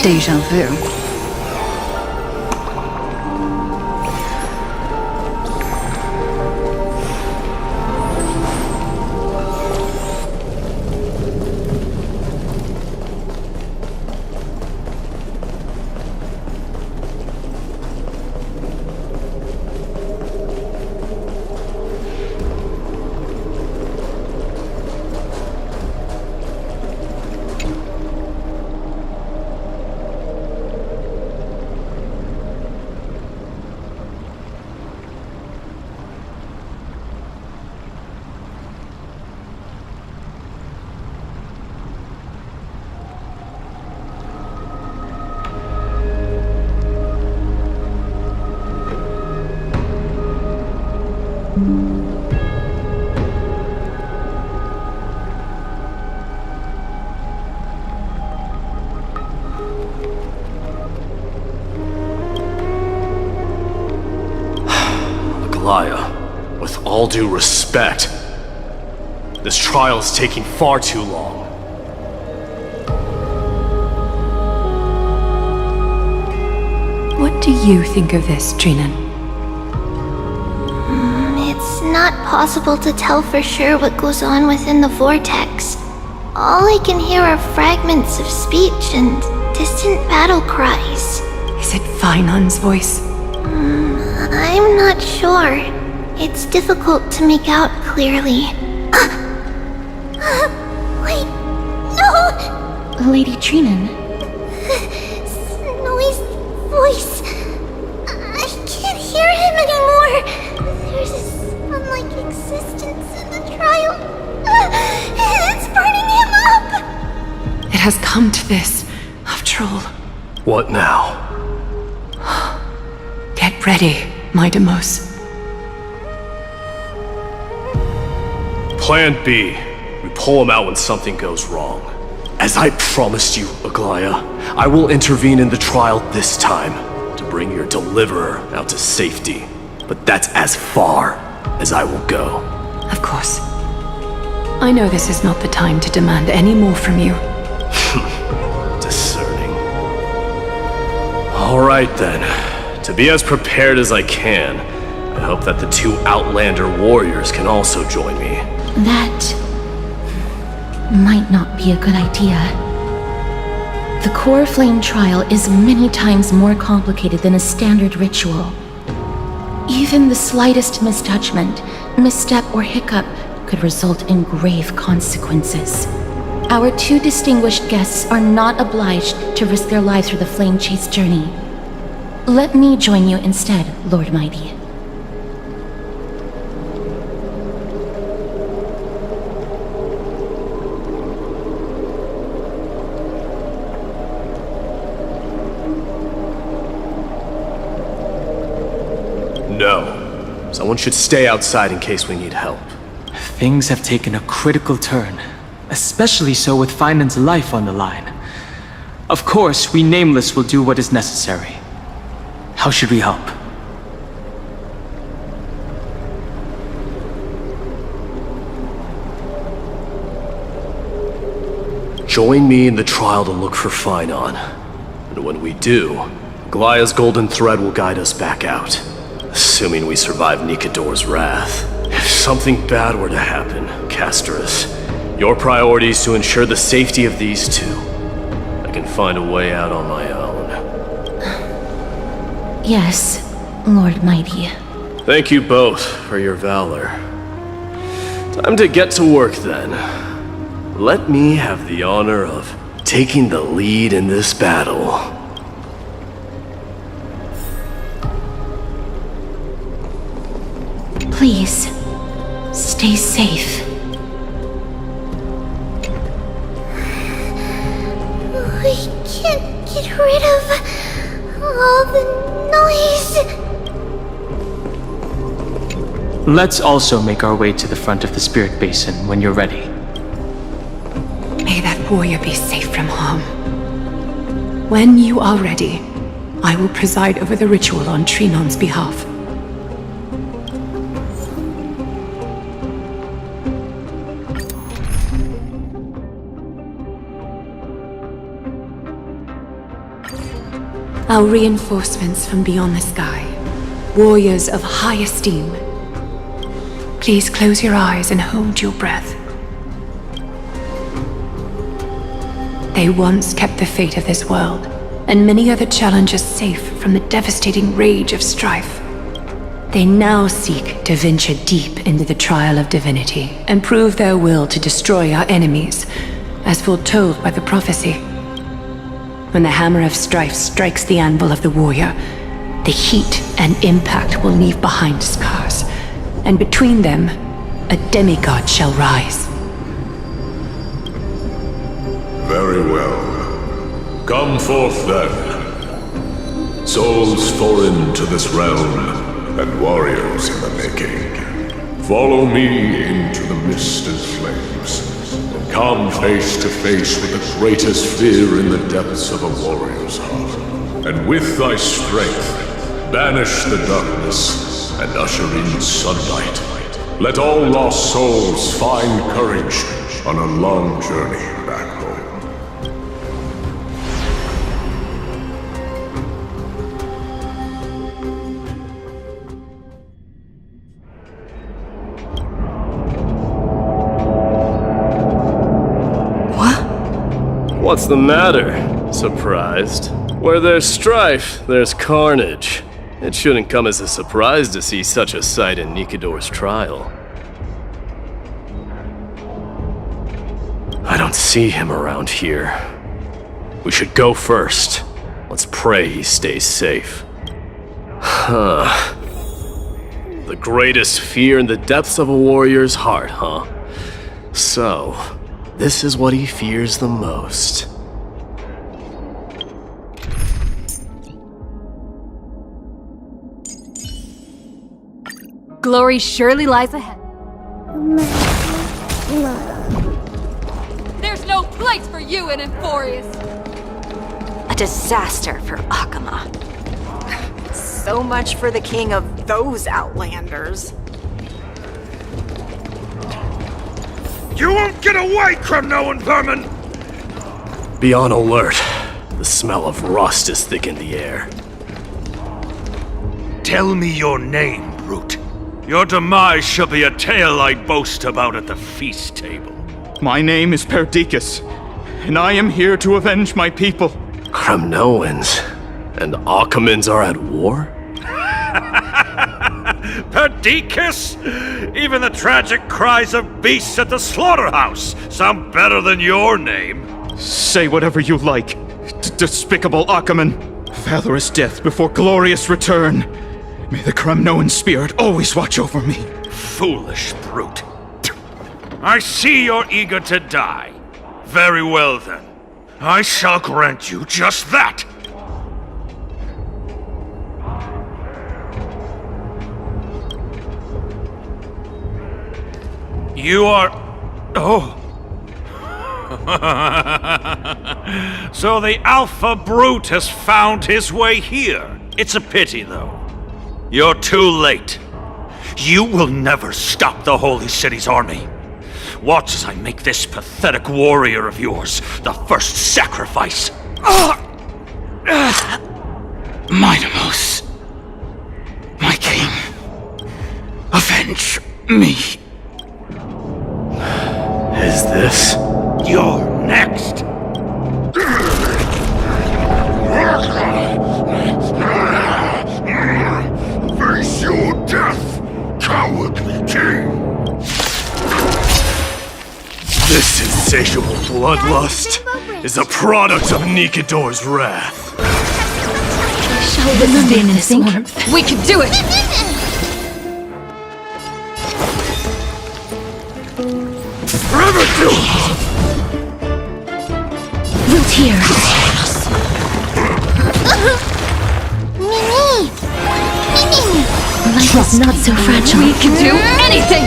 Deja vu. With all due respect, this trial is taking far too long. What do you think of this, Trinan? It's not possible to tell for sure what goes on within the vortex. All I can hear are fragments of speech and distant battle cries. Is it Vainon's voice? I'm not sure. It's difficult to make out clearly. Wait, no! Lady Trinan. Snowy's voice. I can't hear him anymore. There's this unlike existence in the trial. It's burning him up! It has come to this, after all. What now? Get ready, my Demos. Plan B. We pull him out when something goes wrong. As I promised you, Aglaya, I will intervene in the trial this time to bring your deliverer out to safety. But that's as far as I will go. Of course. I know this is not the time to demand any more from you. Discerning. All right then. To be as prepared as I can, I hope that the two Outlander warriors can also join me. That might not be a good idea. The core flame trial is many times more complicated than a standard ritual. Even the slightest misjudgment, misstep, or hiccup could result in grave consequences. Our two distinguished guests are not obliged to risk their lives for the flame chase journey. Let me join you instead, Lord Mighty. No. Someone should stay outside in case we need help. Things have taken a critical turn, especially so with Vainon's life on the line. Of course, we Nameless will do what is necessary. How should we help? Join me in the trial to look for Vainon. And when we do, Aglaya's golden thread will guide us back out. Assuming we survive Nikador's wrath. If something bad were to happen, Casterus, your priority is to ensure the safety of these two. I can find a way out on my own. Yes, Lord Mighty. Thank you both for your valor. Time to get to work then. Let me have the honor of taking the lead in this battle. Please, stay safe. We can't get rid of all the noise. Let's also make our way to the front of the Spirit Basin when you're ready. May that warrior be safe from harm. When you are ready, I will preside over the ritual on Trinon's behalf. Our reinforcements from beyond the sky, warriors of high esteem. Please close your eyes and hold your breath. They once kept the fate of this world, and many other challengers safe from the devastating rage of strife. They now seek to venture deep into the trial of divinity and prove their will to destroy our enemies, as foretold by the prophecy. When the hammer of strife strikes the anvil of the warrior, the heat and impact will leave behind scars, and between them, a demigod shall rise. Very well. Come forth then. Souls foreign to this realm, and warriors in the making. Follow me into the mist and flames. Come face to face with the greatest fear in the depths of a warrior's heart. And with thy strength, banish the darkness and usher in sunlight. Let all lost souls find courage on a long journey back home. What's the matter? Surprised? Where there's strife, there's carnage. It shouldn't come as a surprise to see such a sight in Nikidor's trial. I don't see him around here. We should go first. Let's pray he stays safe. Huh. The greatest fear in the depths of a warrior's heart, huh? So, this is what he fears the most. Glory surely lies ahead. There's no place for you in Amphoreus! A disaster for Akama. So much for the king of those outlanders. You won't get away, Kremnoan vermin! Be on alert. The smell of rust is thick in the air. Tell me your name, brute. Your demise shall be a tale I boast about at the feast table. My name is Perdiccas, and I am here to avenge my people. Kremnoans and Akamans are at war? Perdiccas? Even the tragic cries of beasts at the slaughterhouse sound better than your name. Say whatever you like, despicable Akaman. Valorous death before glorious return. May the Kremnoan spirit always watch over me. Foolish brute. I see you're eager to die. Very well then. I shall grant you just that. You are... Oh. So the Alpha Brute has found his way here. It's a pity, though. You're too late. You will never stop the Holy City's army. Watch as I make this pathetic warrior of yours the first sacrifice. Mightimos, my king, avenge me. Is this? You're next. Face your death, cowardly king! This insatiable bloodlust is a product of Nikidor's wrath. Shall we sustain this warmth? We can do it! Forever do! Root here. Mimi! Life is not so fragile. We can do anything!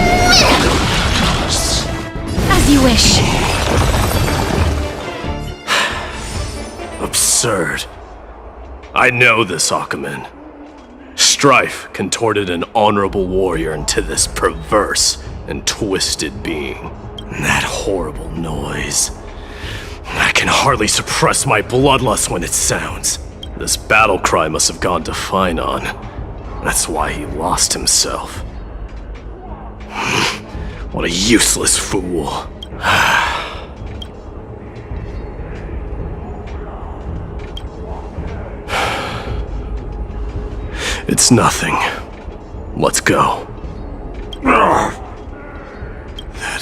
As you wish. Absurd. I know this Akaman. Strife contorted an honorable warrior into this perverse and twisted being. And that horrible noise. I can hardly suppress my bloodlust when it sounds. This battle cry must have gone to Finon. That's why he lost himself. What a useless fool. It's nothing. Let's go. That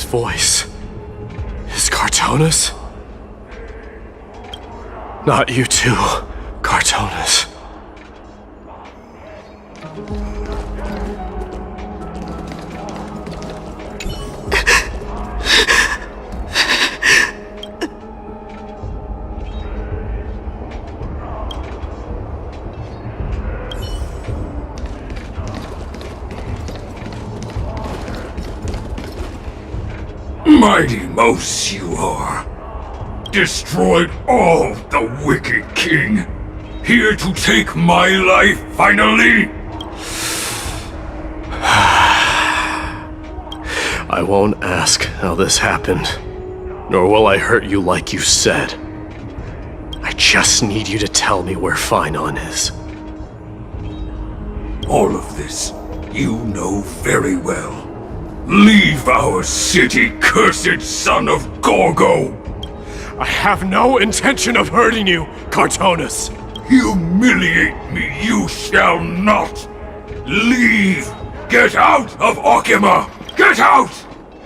voice is Cartonus? Not you too, Cartonus. Mighty Mouse you are. Destroyed all the wicked king. Here to take my life finally. I won't ask how this happened, nor will I hurt you like you said. I just need you to tell me where Finon is. All of this you know very well. Leave our city, cursed son of Gorgo! I have no intention of hurting you, Cartonus! Humiliate me you shall not! Leave! Get out of Okima! Get out!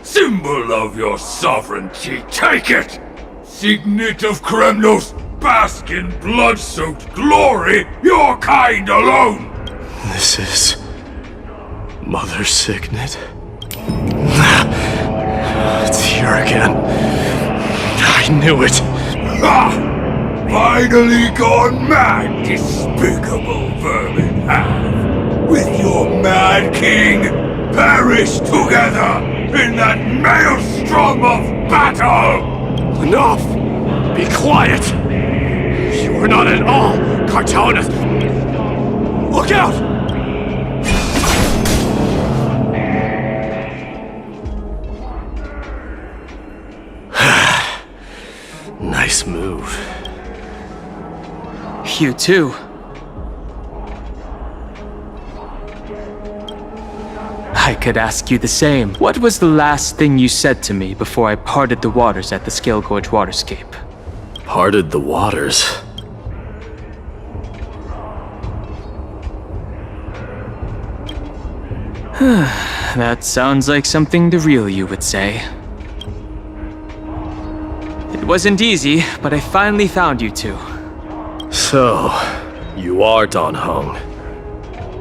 Symbol of your sovereignty, take it! Signet of Kremnos, bask in blood-soaked glory, your kind alone! This is... Mother Signet? It's here again. I knew it. Ah! Finally gone mad, despicable vermin have! With your mad king, perish together in that maelstrom of battle! Enough! Be quiet! You are not at all Cartonus! Look out! Nice move. You too. I could ask you the same. What was the last thing you said to me before I parted the waters at the Scale Gorge waterscape? Parted the waters? That sounds like something the real you would say. It wasn't easy, but I finally found you two. So, you are Dan Heng.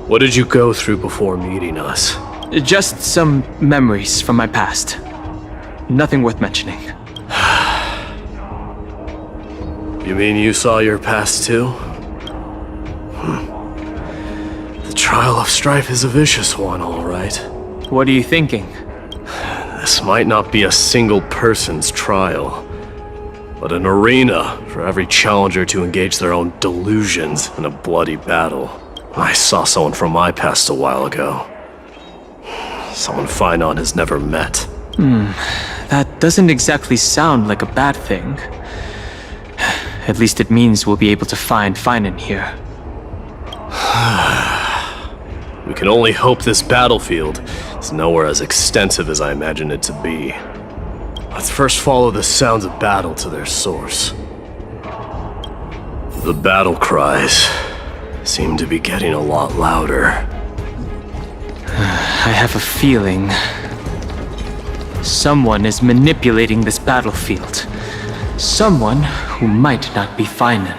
What did you go through before meeting us? Just some memories from my past. Nothing worth mentioning. You mean you saw your past too? The trial of strife is a vicious one, all right. What are you thinking? This might not be a single person's trial, but an arena for every challenger to engage their own delusions in a bloody battle. I saw someone from my past a while ago. Someone Finon has never met. That doesn't exactly sound like a bad thing. At least it means we'll be able to find Finon here. We can only hope this battlefield is nowhere as extensive as I imagined it to be. Let's first follow the sounds of battle to their source. The battle cries seem to be getting a lot louder. I have a feeling someone is manipulating this battlefield. Someone who might not be Finon.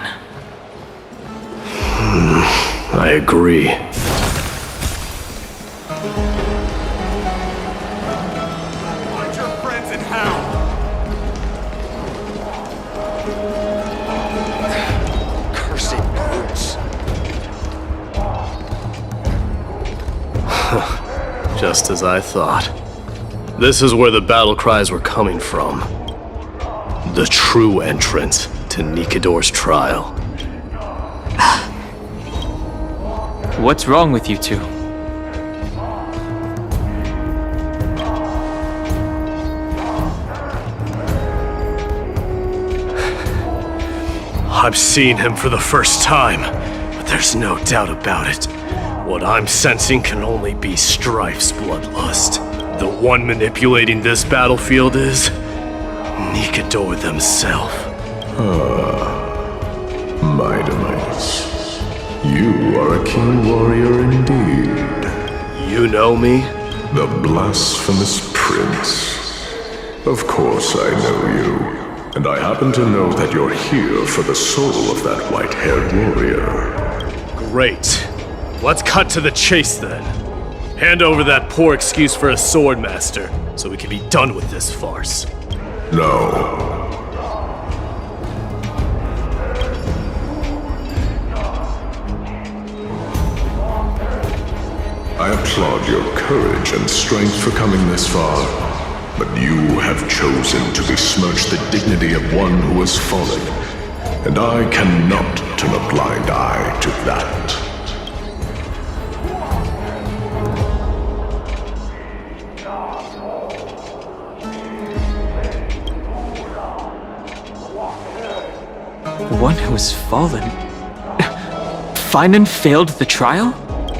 I agree. Find your friends in hell! Cursed brutes. Just as I thought. This is where the battle cries were coming from. The true entrance to Nikador's trial. What's wrong with you two? I'm seeing him for the first time. There's no doubt about it. What I'm sensing can only be Strife's bloodlust. The one manipulating this battlefield is Nikador themself. Mightimus. You are a king warrior indeed. You know me? The blasphemous prince. Of course I know you. And I happen to know that you're here for the soul of that white-haired warrior. Great. Let's cut to the chase then. Hand over that poor excuse for a sword master, so we can be done with this farce. No. I applaud your courage and strength for coming this far, but you have chosen to besmirch the dignity of one who has fallen, and I cannot turn a blind eye to that. One who has fallen? Finan failed the trial?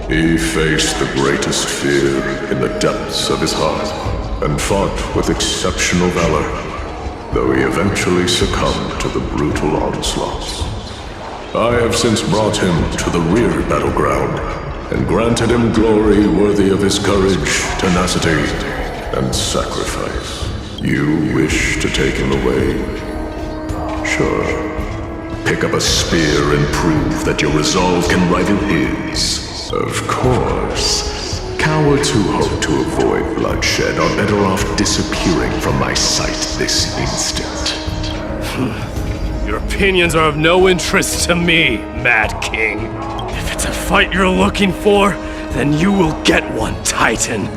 He faced the greatest fear in the depths of his heart, and fought with exceptional valor, though he eventually succumbed to the brutal onslaughts. I have since brought him to the rear battleground, and granted him glory worthy of his courage, tenacity, and sacrifice. You wish to take him away? Sure. Pick up a spear and prove that your resolve can rival his. Of course. Cowards who hope to avoid bloodshed are better off disappearing from my sight this instant. Your opinions are of no interest to me, Mad King. If it's a fight you're looking for, then you will get one, Titan.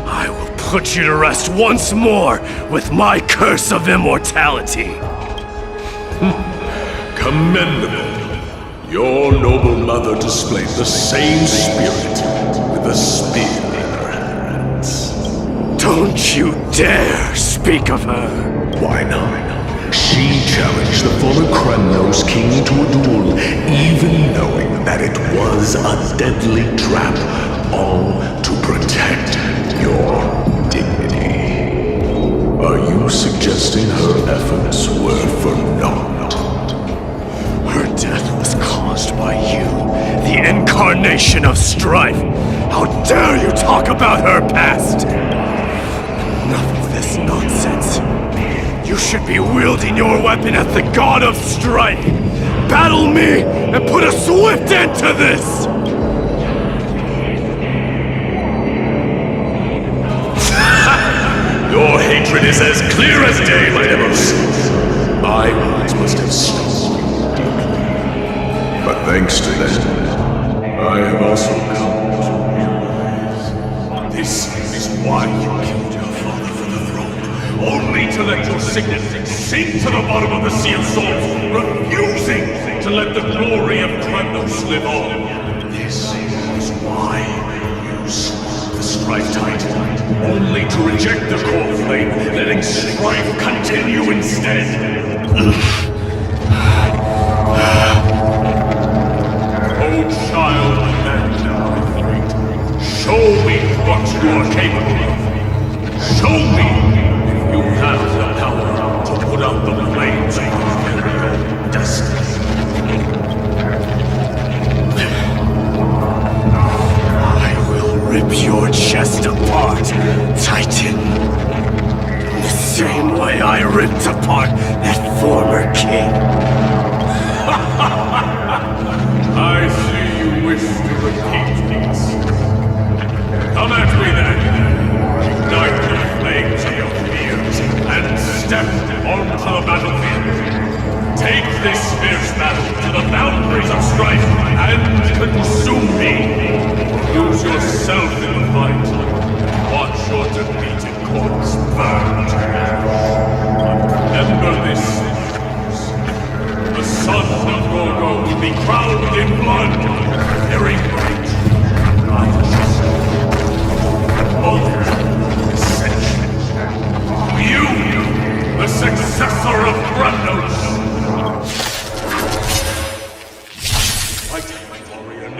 I will put you to rest once more with my curse of immortality. Commendable. Your noble mother displayed the same spirit with a spear in her hands. Don't you dare speak of her. Why not? She challenged the former Kremnos king to a duel, even knowing that it was a deadly trap, all to protect your dignity. Are you suggesting her efforts were for naught? Her death was caused by you, the incarnation of strife. How dare you talk about her past? Enough of this nonsense. You should be wielding your weapon at the god of strife. Battle me and put a swift end to this! Your hatred is as clear as day, Mightimus. My words must have stung you deeply. But thanks to them, I have also come to realize this is why you killed your father for the throne, only to let your signet sink to the bottom of the Sea of Souls, refusing to let the glory of Kremnos live on. This is why you swore the Strife title, only to reject the core flame, letting strife continue instead. Oh, child of man, show me what you are capable of. Show me if you have the power to put out the flames of your very destiny. I will rip your chest apart, Titan. The same way I ripped apart that former king. I see you wish to repeat these. Come at me then. Ignite the flames of your fears and step onto the battlefield. Take this fierce battle to the boundaries of strife and consume me. Use yourself in the fight. Watch your defeated corpse burn to ash. Remember this.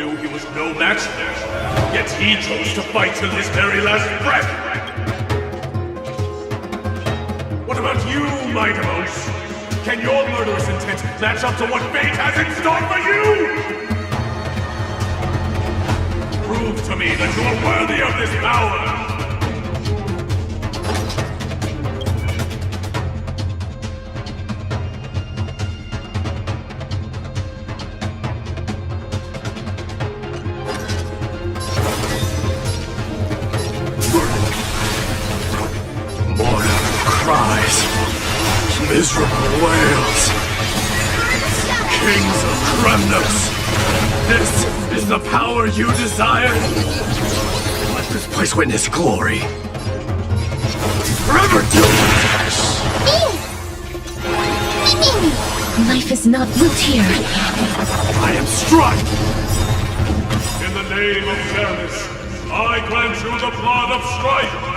knew he was no match for them, yet he chose to fight till his very last breath! What about you, Mightimos? Can your murderous intent match up to what fate has in store for you? Prove to me that you are worthy of this power! Miserable wails! Kings of Kremnos! This is the power you desire? Let this place witness glory! Forever do it! Life is not built here. I am struck! In the name of fairness, I grant you the blood of strife!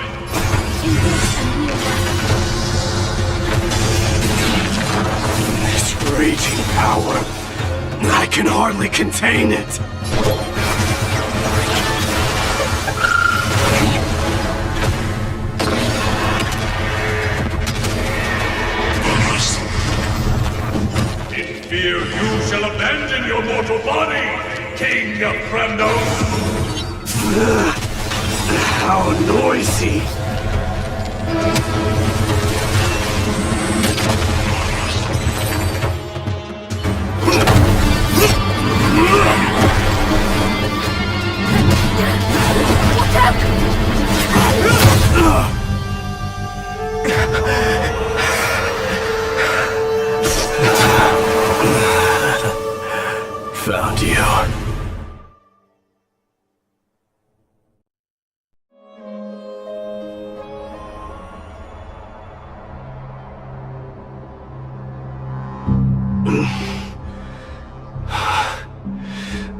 Raging power. I can hardly contain it. In fear you shall abandon your mortal body, King of Kremnos! How noisy! Found you.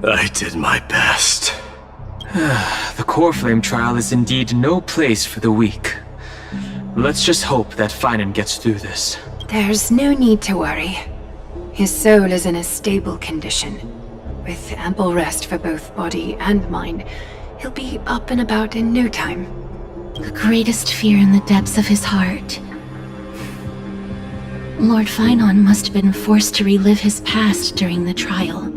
I did my best. The core flame trial is indeed no place for the weak. Let's just hope that Finan gets through this. There's no need to worry. His soul is in a stable condition. With ample rest for both body and mind, he'll be up and about in no time. The greatest fear in the depths of his heart. Lord Finan must have been forced to relive his past during the trial,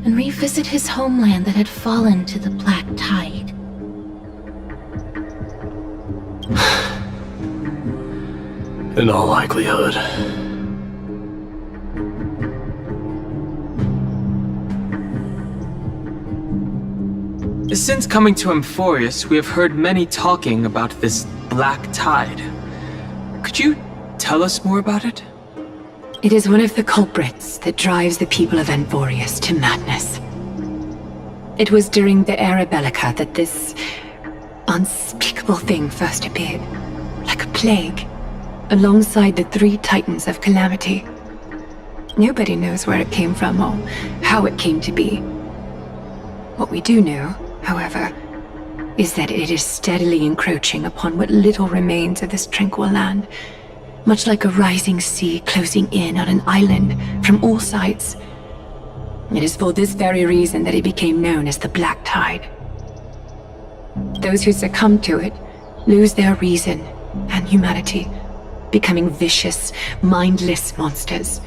and revisit his homeland that had fallen to the Black Tide. In all likelihood. Since coming to Amphoreus, we have heard many talking about this Black Tide. Could you tell us more about it? It is one of the culprits that drives the people of Amphoreus to madness. It was during the Era Bellica that this unspeakable thing first appeared, like a plague, alongside the three titans of calamity. Nobody knows where it came from or how it came to be. What we do know, however, is that it is steadily encroaching upon what little remains of this tranquil land, much like a rising sea closing in on an island from all sides. It is for this very reason that it became known as the Black Tide. Those who succumb to it lose their reason and humanity, becoming vicious, mindless monsters.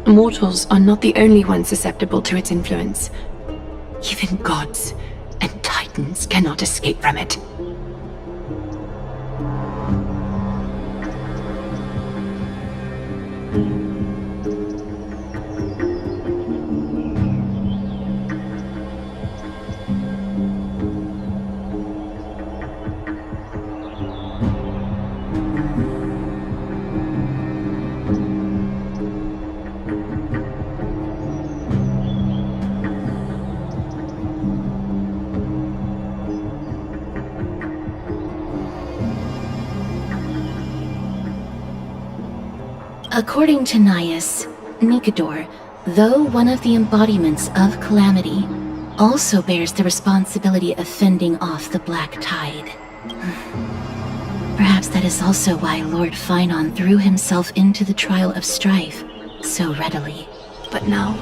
Mortals are not the only ones susceptible to its influence. Even gods and titans cannot escape from it. According to Naius, Nikador, though one of the embodiments of Calamity, also bears the responsibility of fending off the Black Tide. Perhaps that is also why Lord Finan threw himself into the trial of strife so readily. But now,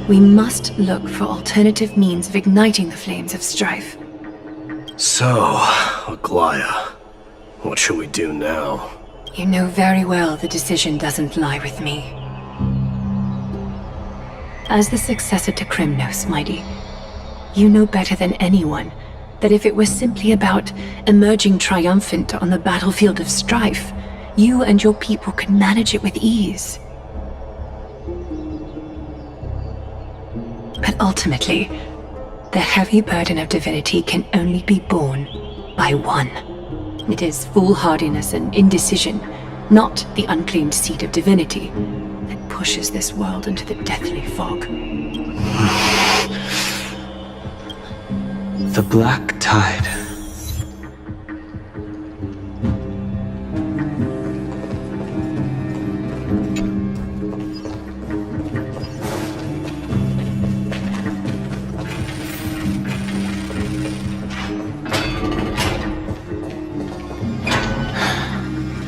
We must look for alternative means of igniting the flames of strife. So, Aglaya, what should we do now? You know very well the decision doesn't lie with me. As the successor to Krymnos, Mighty, you know better than anyone that if it was simply about emerging triumphant on the battlefield of strife, you and your people could manage it with ease. But ultimately, the heavy burden of divinity can only be borne by one. It is foolhardiness and indecision, not the unclaimed seat of divinity, that pushes this world into the deathly fog. The Black Tide.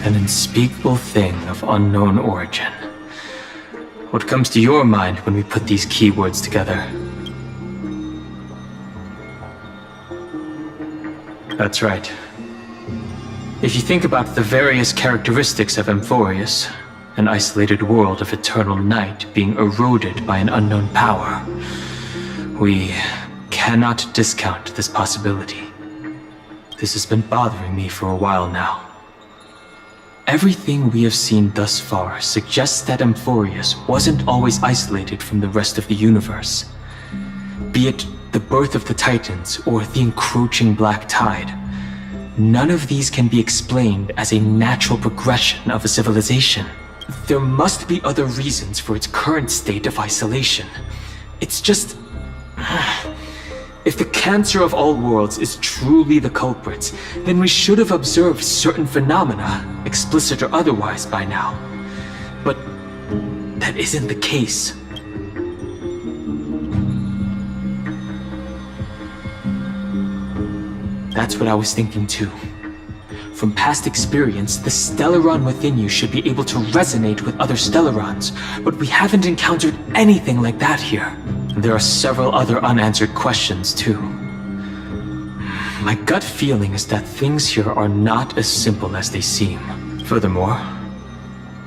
An unspeakable thing of unknown origin. What comes to your mind when we put these keywords together? That's right. If you think about the various characteristics of Amphoreus, an isolated world of eternal night being eroded by an unknown power, we cannot discount this possibility. This has been bothering me for a while now. Everything we have seen thus far suggests that Amphoreus wasn't always isolated from the rest of the universe. Be it the birth of the Titans or the encroaching Black Tide, none of these can be explained as a natural progression of a civilization. There must be other reasons for its current state of isolation. It's just... If the cancer of all worlds is truly the culprit, then we should have observed certain phenomena, explicit or otherwise, by now. But that isn't the case. That's what I was thinking too. From past experience, the Stellaron within you should be able to resonate with other Stellarons, but we haven't encountered anything like that here. There are several other unanswered questions, too. My gut feeling is that things here are not as simple as they seem. Furthermore,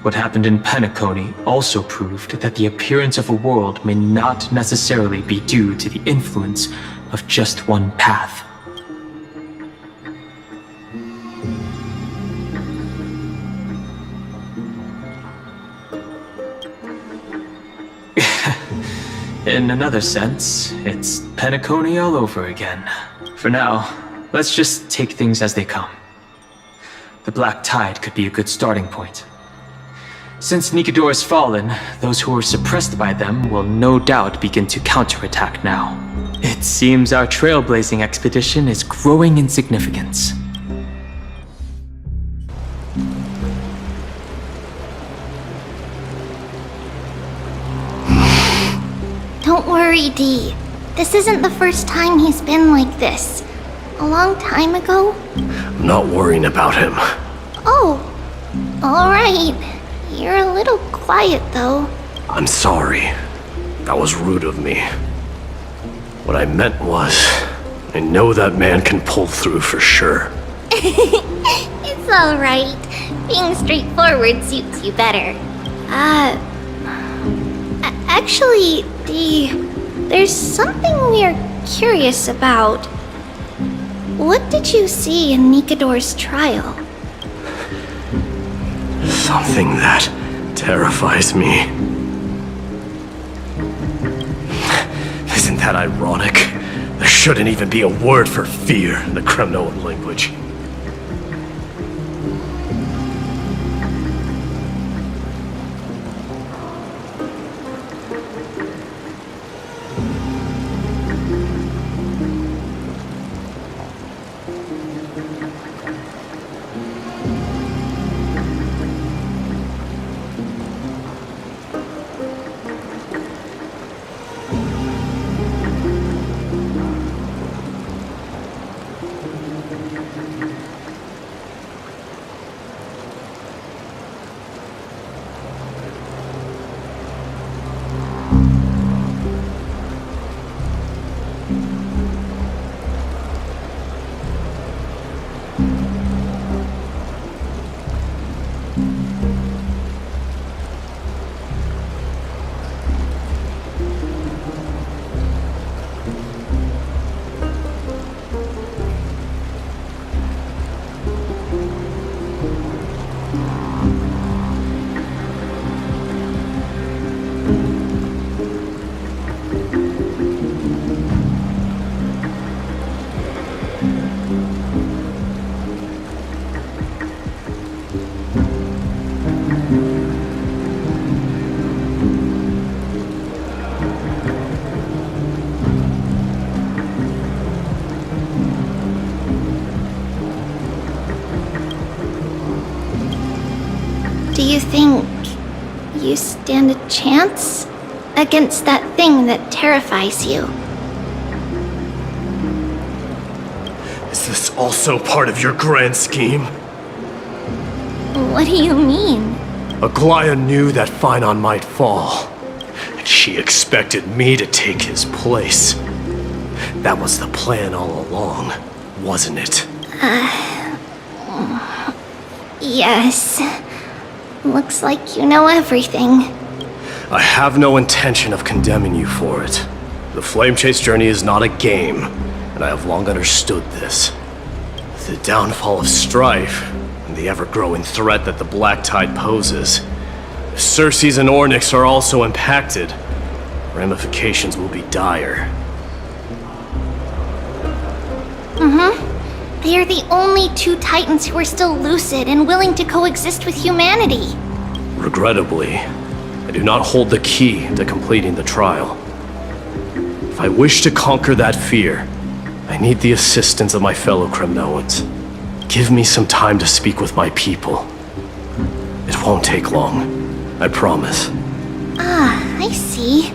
what happened in Penacony also proved that the appearance of a world may not necessarily be due to the influence of just one path. In another sense, it's Penacony all over again. For now, let's just take things as they come. The Black Tide could be a good starting point. Since Nikador has fallen, those who were suppressed by them will no doubt begin to counterattack now. It seems our trailblazing expedition is growing in significance. Don't worry, Dee. This isn't the first time he's been like this. A long time ago? I'm not worrying about him. Oh, alright. You're a little quiet, though. I'm sorry. That was rude of me. What I meant was, I know that man can pull through for sure. It's alright. Being straightforward suits you better. Actually, Dee, there's something we're curious about. What did you see in Nikador's trial? Something that terrifies me. Isn't that ironic? There shouldn't even be a word for fear in the Kremnoan language. you think you stand a chance against that thing that terrifies you? Is this also part of your grand scheme? What do you mean? Aglaia knew that Phynon might fall, and she expected me to take his place. That was the plan all along, wasn't it? Yes. Looks like you know everything. I have no intention of condemning you for it. The Flame Chase journey is not a game, and I have long understood this. The downfall of strife, and the ever-growing threat that the Black Tide poses. If Circes and Ornyx are also impacted, ramifications will be dire. They are the only two Titans who are still lucid and willing to coexist with humanity. Regrettably, I do not hold the key to completing the trial. If I wish to conquer that fear, I need the assistance of my fellow Kremnoans. Give me some time to speak with my people. It won't take long, I promise. I see.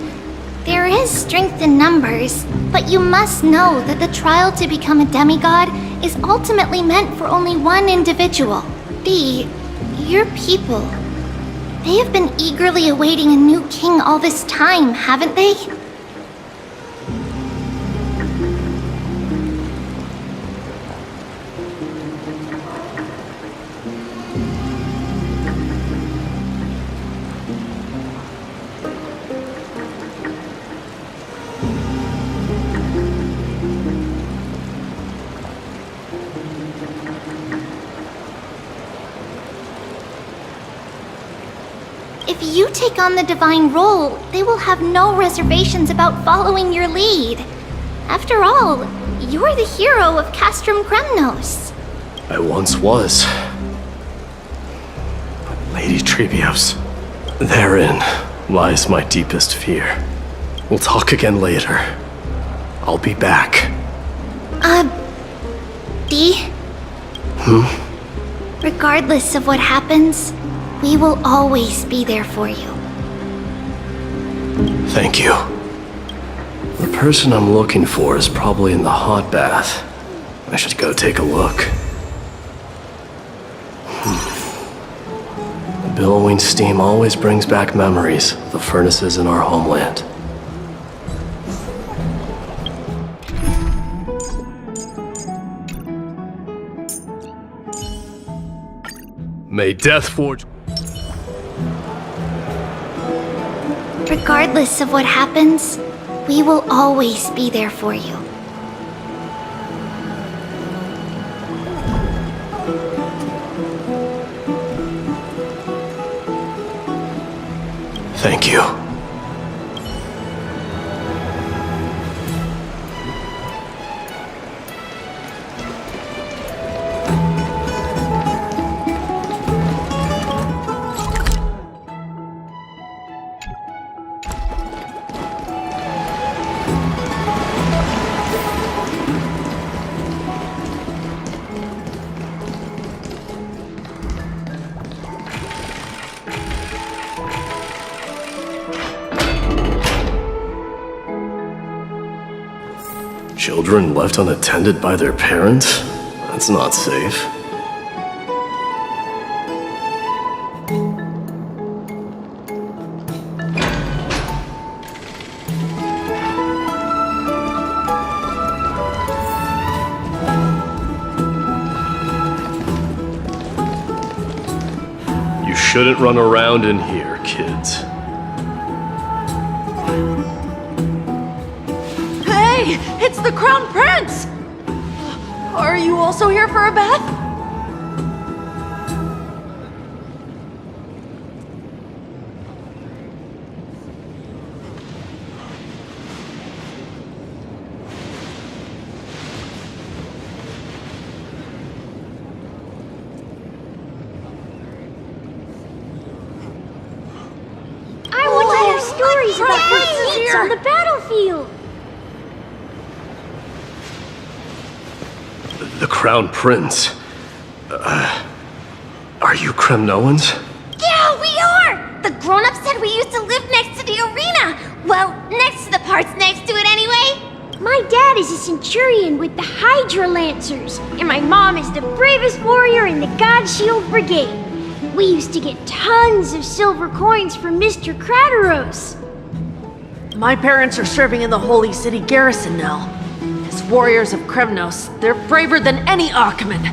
There is strength in numbers, but you must know that the trial to become a demigod is ultimately meant for only one individual. Your people. They have been eagerly awaiting a new king all this time, haven't they? If you take on the divine role, they will have no reservations about following your lead. After all, you're the hero of Castrum Kremnos. I once was. But Lady Trebios, therein lies my deepest fear. We'll talk again later. I'll be back. Dee? Regardless of what happens, we will always be there for you. Thank you. The person I'm looking for is probably in the hot bath. I should go take a look. The billowing steam always brings back memories of the furnaces in our homeland. May death forge... Regardless of what happens, we will always be there for you. Thank you. Children left unattended by their parents? That's not safe. You shouldn't run around in here, kids. Hey! It's the Crown Prince! Are you also here for a bath? I want to hear stories about your feats on the battlefield. The Crown Prince. Are you Kremnoans? Yeah, grown-ups said we used to live next to the arena. Well, next to the parts next to it anyway. My dad is a centurion with the Hydra Lancers, and my mom is the bravest warrior in the God Shield Brigade. We used to get tons of silver coins from Mr. Crateros. My parents are serving in the Holy City garrison now. As warriors of Kremnos, they're braver than any Achaemen.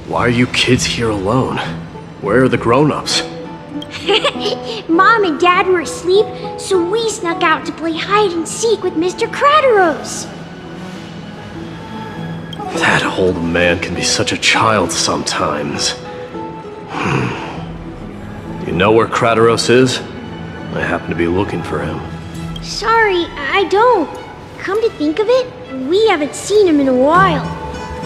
Why are you kids here alone? Where are the grown-ups? Mom and Dad were asleep, so we snuck out to play hide and seek with Mr. Crateros. That old man can be such a child sometimes. You know where Crateros is? I happen to be looking for him. Sorry, I don't. Come to think of it, we haven't seen him in a while.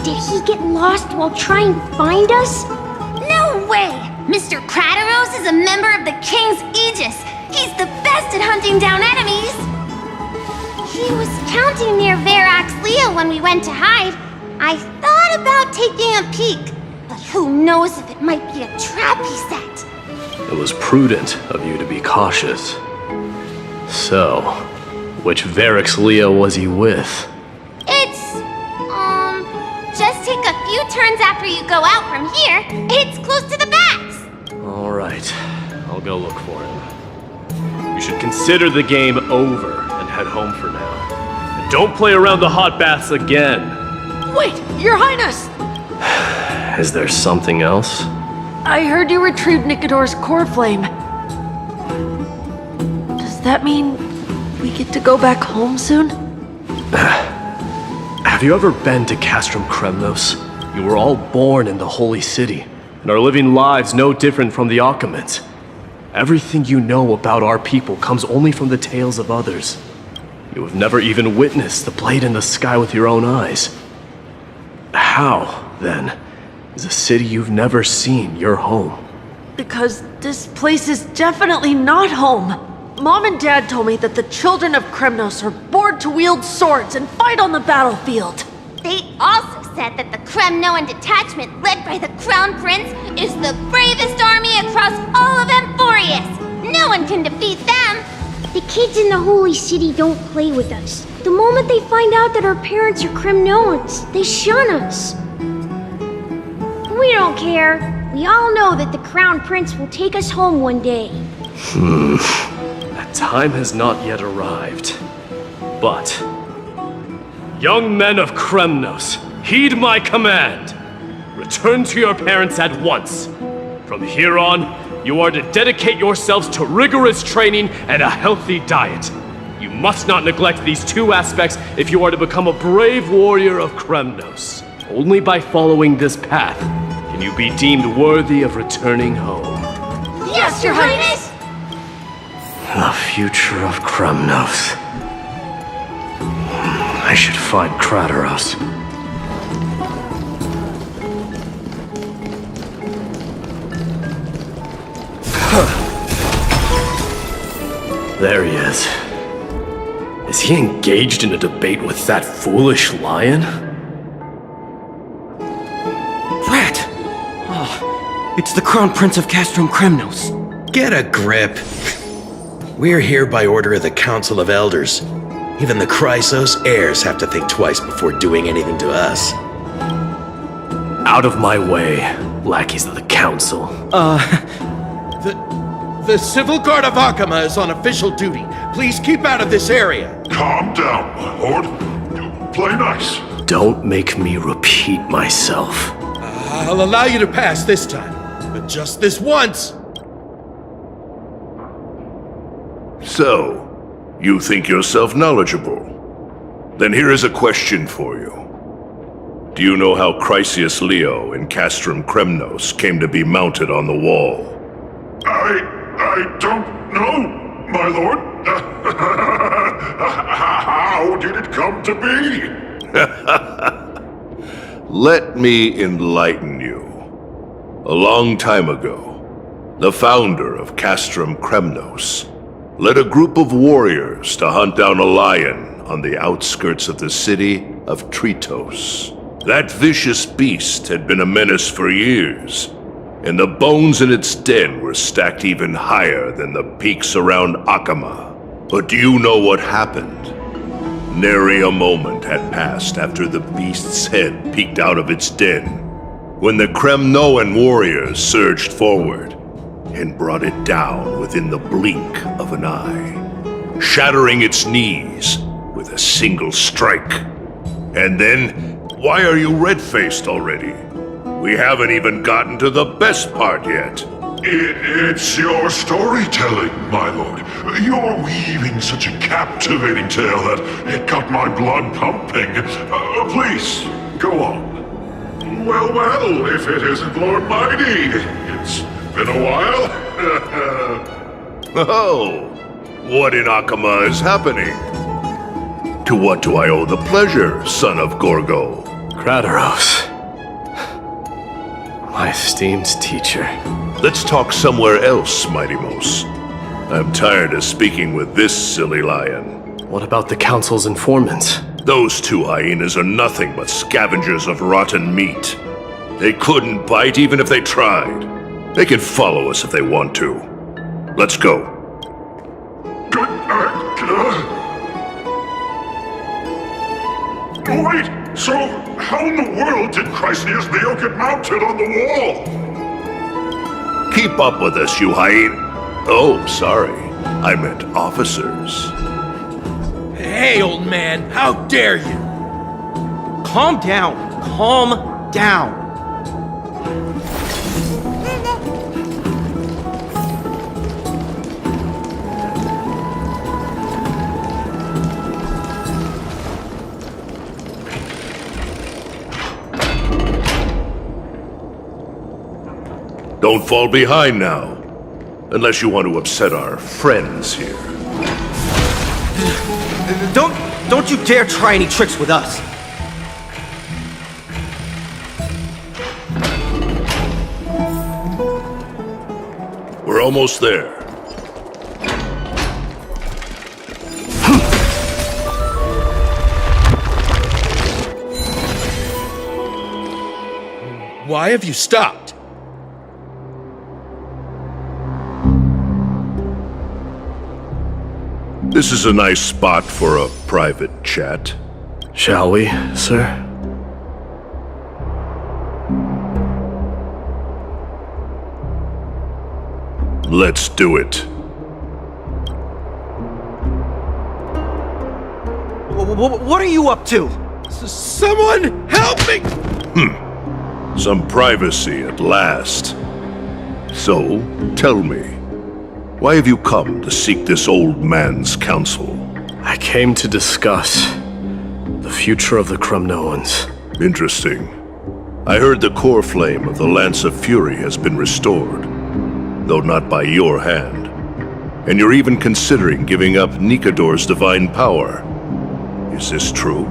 Did he get lost while trying to find us? No way! Mr. Crateros is a member of the King's Aegis. He's the best at hunting down enemies. He was counting near Verax Leo when we went to hide. I thought about taking a peek, but who knows if it might be a trap he set. It was prudent of you to be cautious. So, which Verax Leo was he with? It's, just take a few turns after you go out from here. It's close to the bats. Alright, I'll go look for him. You should consider the game over and head home for now. And don't play around the hot baths again. Wait, Your Highness! Is there something else? I heard you retrieved Nicodor's core flame. Does that mean we get to go back home soon? Have you ever been to Castrum Kremnos? You were all born in the Holy City, and are living lives no different from the Achaemens. Everything you know about our people comes only from the tales of others. You have never even witnessed the blade in the sky with your own eyes. How, then, is a city you've never seen your home? Because this place is definitely not home. Mom and Dad told me that the children of Kremnos are born to wield swords and fight on the battlefield. They also said that the Kremnoan detachment led by the Crown Prince is the bravest army across all of Amphoreus. No one can defeat them. The kids in the Holy City don't play with us. The moment they find out that our parents are Kremnoans, they shun us. We don't care. We all know that the Crown Prince will take us home one day. That time has not yet arrived. But, young men of Kremnos, heed my command. Return to your parents at once. From here on, you are to dedicate yourselves to rigorous training and a healthy diet. You must not neglect these two aspects if you are to become a brave warrior of Kremnos. Only by following this path can you be deemed worthy of returning home. Yes, Your Highness! The future of Kremnos. I should find Crateros. There he is. Is he engaged in a debate with that foolish lion? Rat! Oh, it's the Crown Prince of Castrum Kremnos. Get a grip. We're here by order of the Council of Elders. Even the Chrysos heirs have to think twice before doing anything to us. Out of my way, lackeys of the Council. The Civil Guard of Akama is on official duty. Please keep out of this area. Calm down, my lord. Play nice. Don't make me repeat myself. I'll allow you to pass this time, but just this once. So, you think yourself knowledgeable? Then here is a question for you. Do you know how Chrysius Leo in Castrum Kremnos came to be mounted on the wall? I don't know, my lord. How did it come to be? Let me enlighten you. A long time ago, the founder of Castrum Kremnos led a group of warriors to hunt down a lion on the outskirts of the city of Tritos. That vicious beast had been a menace for years, and the bones in its den were stacked even higher than the peaks around Akama. But do you know what happened? Nary a moment had passed after the beast's head peeked out of its den, when the Kremnoan warriors surged forward and brought it down within the blink of an eye, shattering its knees with a single strike. And then, why are you red-faced already? We haven't even gotten to the best part yet. It's your storytelling, my lord. You're weaving such a captivating tale that it got my blood pumping. Please, go on. Well, if it isn't Lord Mighty. It's been a while. Oh, what in Akama is happening? To what do I owe the pleasure, son of Gorgo? Kratos. My esteemed teacher. Let's talk somewhere else, Mighty Mos. I'm tired of speaking with this silly lion. What about the Council's informants? Those two hyenas are nothing but scavengers of rotten meat. They couldn't bite even if they tried. They can follow us if they want to. Let's go. Wait, so how in the world did Chryseus Leo get mounted on the wall? Keep up with us, you hyena. Oh, sorry. I meant officers. Hey, old man, how dare you? Calm down. Calm down. Don't fall behind now. Unless you want to upset our friends here. Don't you dare try any tricks with us. We're almost there. Why have you stopped? This is a nice spot for a private chat. Shall we, sir? Let's do it. What are you up to? Someone help me! Some privacy at last. So, tell me, why have you come to seek this old man's counsel? I came to discuss the future of the Kremnoans. Interesting. I heard the core flame of the Lance of Fury has been restored, though not by your hand. And you're even considering giving up Nikador's divine power. Is this true?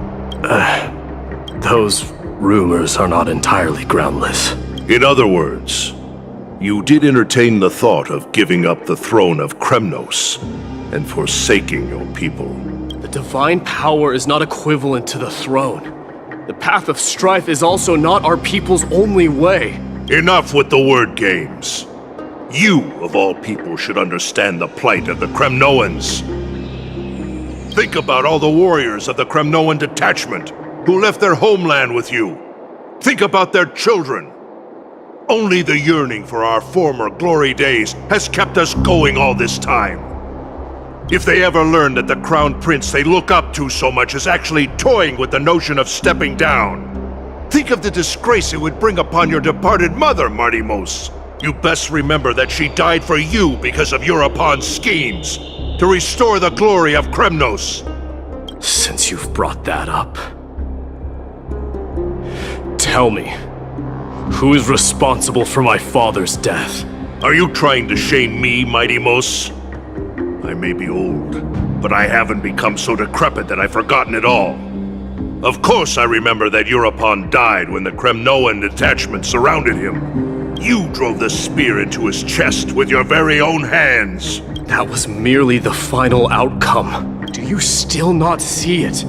Those rumors are not entirely groundless. In other words, you did entertain the thought of giving up the throne of Kremnos and forsaking your people. The divine power is not equivalent to the throne. The path of strife is also not our people's only way. Enough with the word games. You, of all people, should understand the plight of the Kremnoans. Think about all the warriors of the Kremnoan detachment who left their homeland with you. Think about their children. Only the yearning for our former glory days has kept us going all this time. If they ever learn that the crown prince they look up to so much is actually toying with the notion of stepping down, think of the disgrace it would bring upon your departed mother, Marty Mos. You best remember that she died for you because of Europon's schemes to restore the glory of Kremnos. Since you've brought that up, tell me, who is responsible for my father's death? Are you trying to shame me, Mighty Mos? I may be old, but I haven't become so decrepit that I've forgotten it all. Of course I remember that Europon died when the Kremnoan detachment surrounded him. You drove the spear into his chest with your very own hands. That was merely the final outcome. Do you still not see it?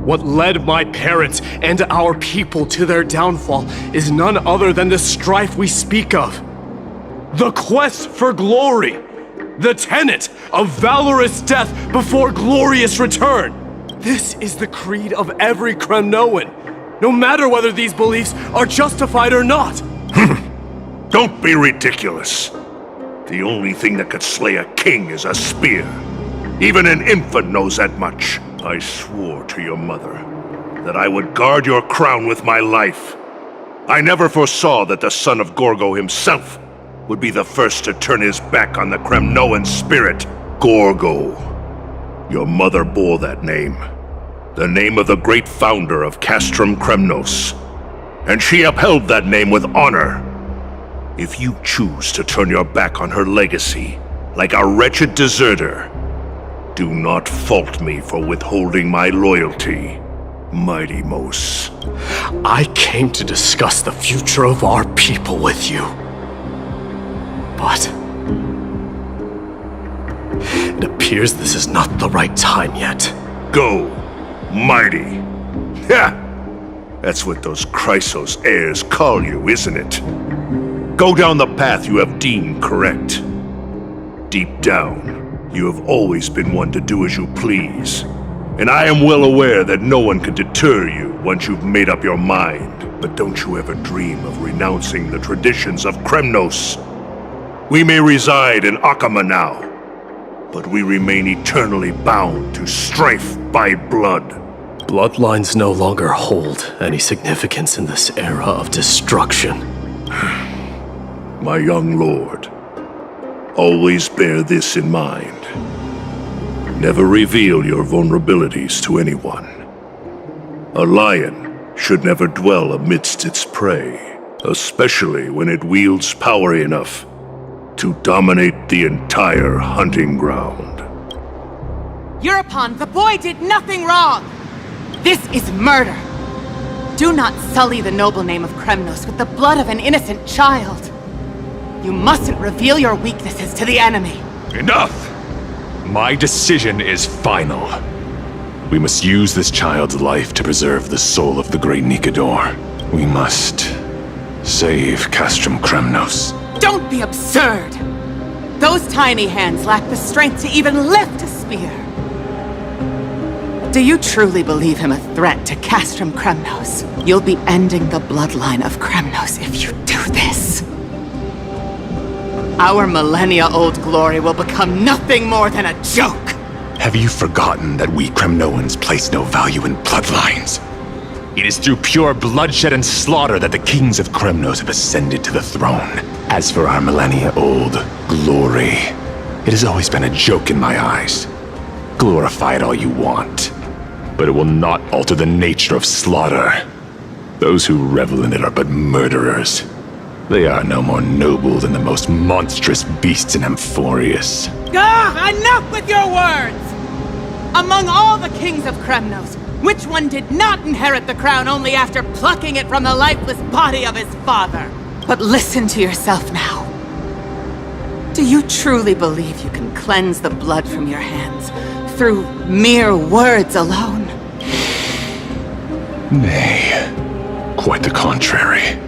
What led my parents and our people to their downfall is none other than the strife we speak of. The quest for glory. The tenet of valorous death before glorious return. This is the creed of every Kremnoan, no matter whether these beliefs are justified or not. Don't be ridiculous. The only thing that could slay a king is a spear. Even an infant knows that much. I swore to your mother that I would guard your crown with my life. I never foresaw that the son of Gorgo himself would be the first to turn his back on the Kremnoan spirit. Gorgo. Your mother bore that name. The name of the great founder of Castrum Kremnos. And she upheld that name with honor. If you choose to turn your back on her legacy, like a wretched deserter, do not fault me for withholding my loyalty, Mighty Mos. I came to discuss the future of our people with you. But it appears this is not the right time yet. Go, Mighty. Ha! That's what those Chrysos heirs call you, isn't it? Go down the path you have deemed correct. Deep down, you have always been one to do as you please. And I am well aware that no one can deter you once you've made up your mind. But don't you ever dream of renouncing the traditions of Kremnos. We may reside in Akama now, but we remain eternally bound to strife by blood. Bloodlines no longer hold any significance in this era of destruction. My young lord, always bear this in mind. Never reveal your vulnerabilities to anyone. A lion should never dwell amidst its prey, especially when it wields power enough to dominate the entire hunting ground. Euripon, the boy did nothing wrong! This is murder! Do not sully the noble name of Kremnos with the blood of an innocent child! You mustn't reveal your weaknesses to the enemy! Enough! My decision is final. We must use this child's life to preserve the soul of the great Nikador. We must save Castrum Kremnos. Don't be absurd! Those tiny hands lack the strength to even lift a spear. Do you truly believe him a threat to Castrum Kremnos? You'll be ending the bloodline of Kremnos if you do this. Our millennia-old glory will become nothing more than a joke! Have you forgotten that we Kremnoans place no value in bloodlines? It is through pure bloodshed and slaughter that the kings of Kremnos have ascended to the throne. As for our millennia-old glory, it has always been a joke in my eyes. Glorify it all you want, but it will not alter the nature of slaughter. Those who revel in it are but murderers. They are no more noble than the most monstrous beasts in Amphoreus. Enough with your words! Among all the kings of Kremnos, which one did not inherit the crown only after plucking it from the lifeless body of his father? But listen to yourself now. Do you truly believe you can cleanse the blood from your hands through mere words alone? Nay, quite the contrary.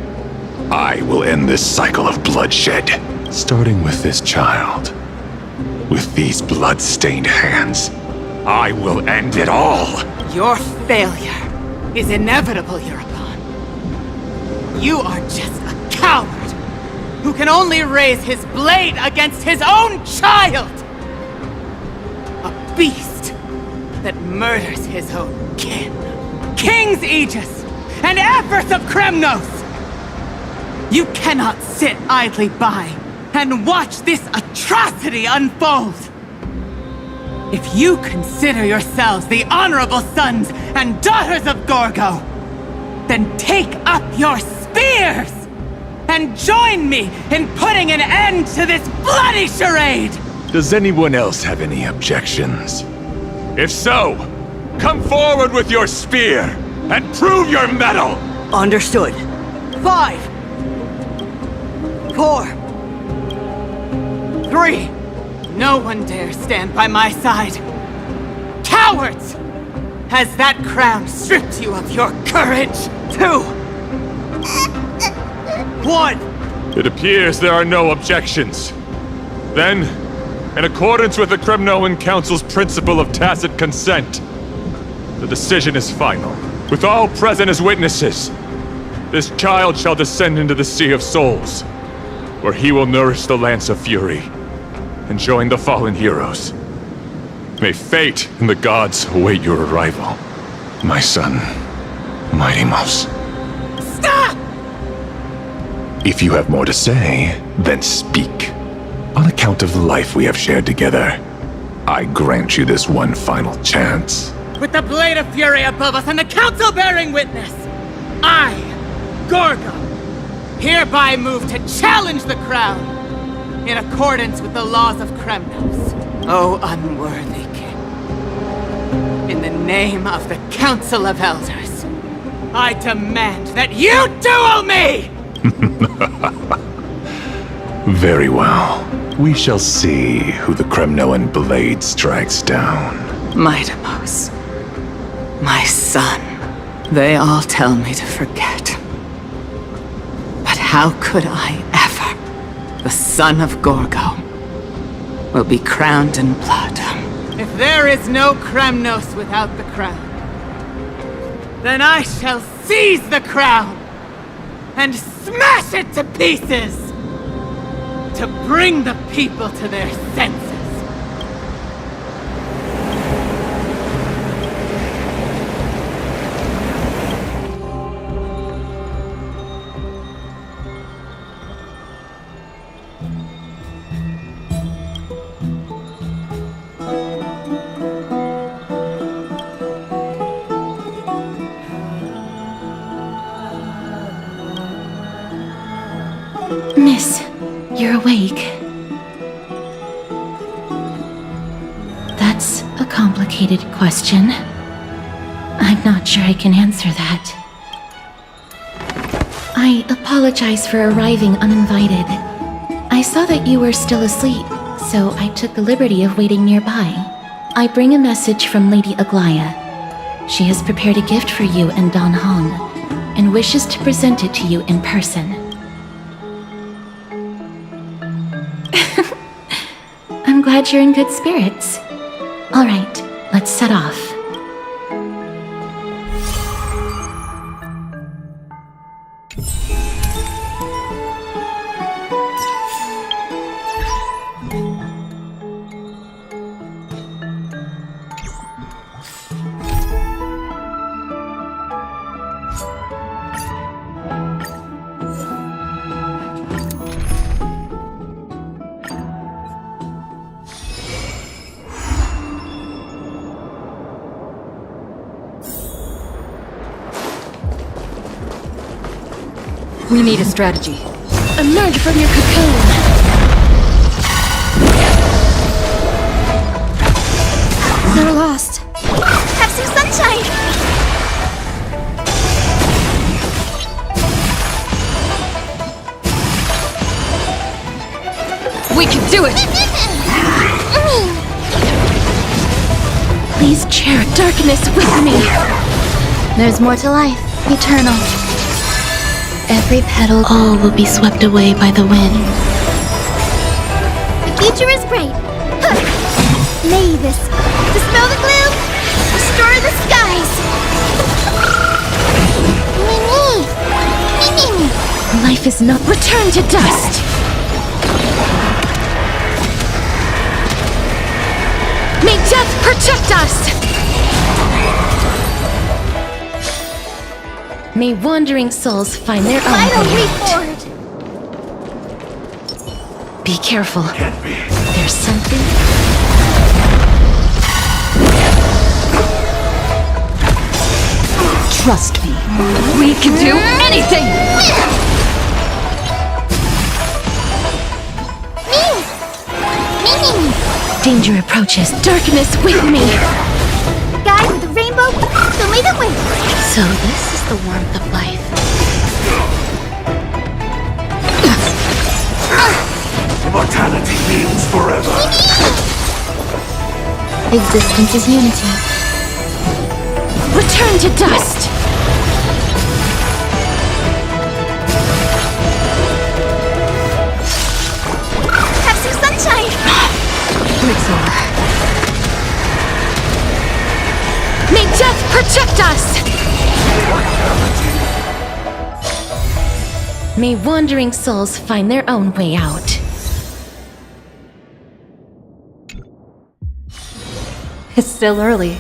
I will end this cycle of bloodshed, starting with this child. With these blood-stained hands, I will end it all! Your failure is inevitable, Euripon. You are just a coward who can only raise his blade against his own child! A beast that murders his own kin. King's Aegis and Empress of Kremnos! You cannot sit idly by and watch this atrocity unfold! If you consider yourselves the honorable sons and daughters of Gorgo, then take up your spears and join me in putting an end to this bloody charade! Does anyone else have any objections? If so, come forward with your spear and prove your mettle! Understood. 5, 4, 3. No one dare stand by my side. Cowards! Has that crown stripped you of your courage, too? 1. It appears there are no objections. Then, in accordance with the Kremnoan Council's principle of tacit consent, the decision is final. With all present as witnesses, this child shall descend into the Sea of Souls, where he will nourish the Lance of Fury and join the fallen heroes. May fate and the gods await your arrival, my son, Mightymouse. Stop! If you have more to say, then speak. On account of the life we have shared together, I grant you this one final chance. With the Blade of Fury above us and the Council bearing witness, I, Gorgo, hereby move to challenge the crown in accordance with the laws of Kremnos. O unworthy king, in the name of the Council of Elders, I demand that you duel me! Very well. We shall see who the Kremnoan blade strikes down. Mightymouse, my son, they all tell me to forget. But how could I ever, the son of Gorgo, will be crowned in blood? If there is no Kremnos without the crown, then I shall seize the crown and smash it to pieces to bring the people to their senses. Miss, you're awake. That's a complicated question. I'm not sure I can answer that. I apologize for arriving uninvited. I saw that you were still asleep, so I took the liberty of waiting nearby. I bring a message from Lady Aglaya. She has prepared a gift for you and Dan Hong, and wishes to present it to you in person. I'm glad you're in good spirits. All right, let's set off. We need a strategy. Emerge from your cocoon! They're lost. Have some sunshine! We can do it! Please share darkness with me. There's more to life. Eternal. Every petal... All will be swept away by the wind. The future is bright. Huh. May this dispel the gloom, restore the skies. Mimi! Life is not returned to dust. May death protect us! May wandering souls find their own Vital way reformed. out. Be careful. There's something... Trust me. We can do anything! Danger approaches. Darkness with me. Guide with the rainbow, so may the wind. So this is the warmth of life. Immortality means forever. Existence is unity. Return to dust! Have some sunshine! It's over. May death protect us! May wandering souls find their own way out. It's still early.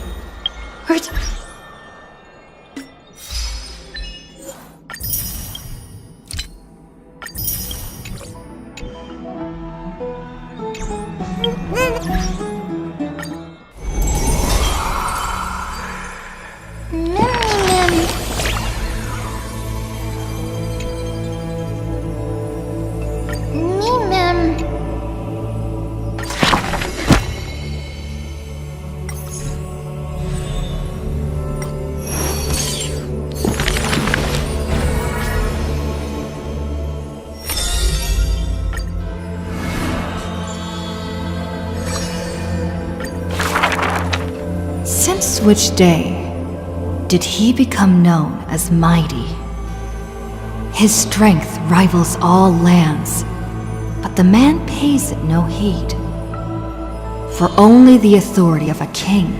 Since which day did he become known as mighty? His strength rivals all lands, but the man pays it no heed. For only the authority of a king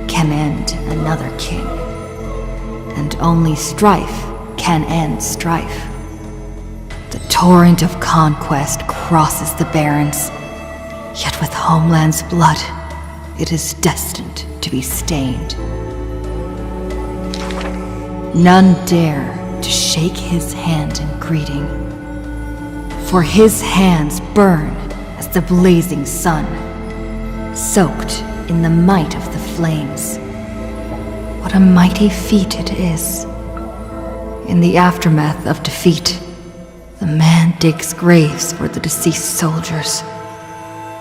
can end another king, and only strife can end strife. The torrent of conquest crosses the barrens, yet with homeland's blood, it is destined to be stained. None dare to shake his hand in greeting, for his hands burn as the blazing sun, soaked in the might of the flames. What a mighty feat it is. In the aftermath of defeat, the man digs graves for the deceased soldiers,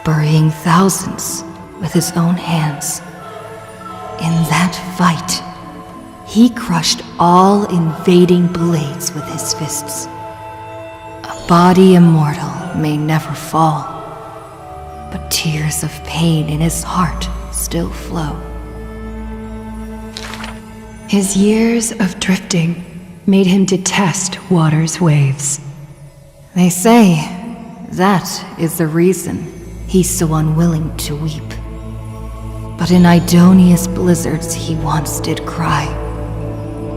burying thousands with his own hands. In that fight, he crushed all invading blades with his fists. A body immortal may never fall, but tears of pain in his heart still flow. His years of drifting made him detest water's waves. They say that is the reason he's so unwilling to weep. But in Idonia's blizzards he once did cry,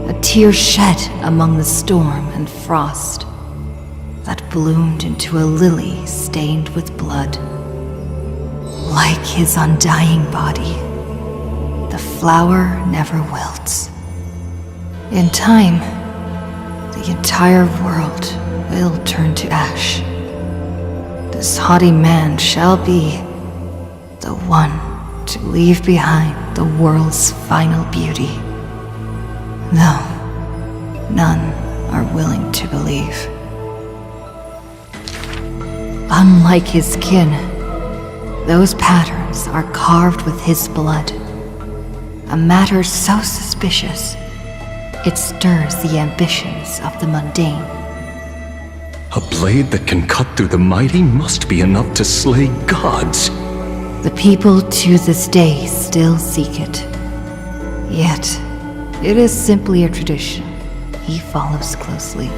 a tear shed among the storm and frost that bloomed into a lily stained with blood. Like his undying body, the flower never wilts. In time, the entire world will turn to ash. This haughty man shall be the one to leave behind the world's final beauty, though none are willing to believe. Unlike his kin, those patterns are carved with his blood, a matter so suspicious it stirs the ambitions of the mundane. A blade that can cut through the mighty must be enough to slay gods. The people to this day still seek it. Yet, it is simply a tradition he follows closely.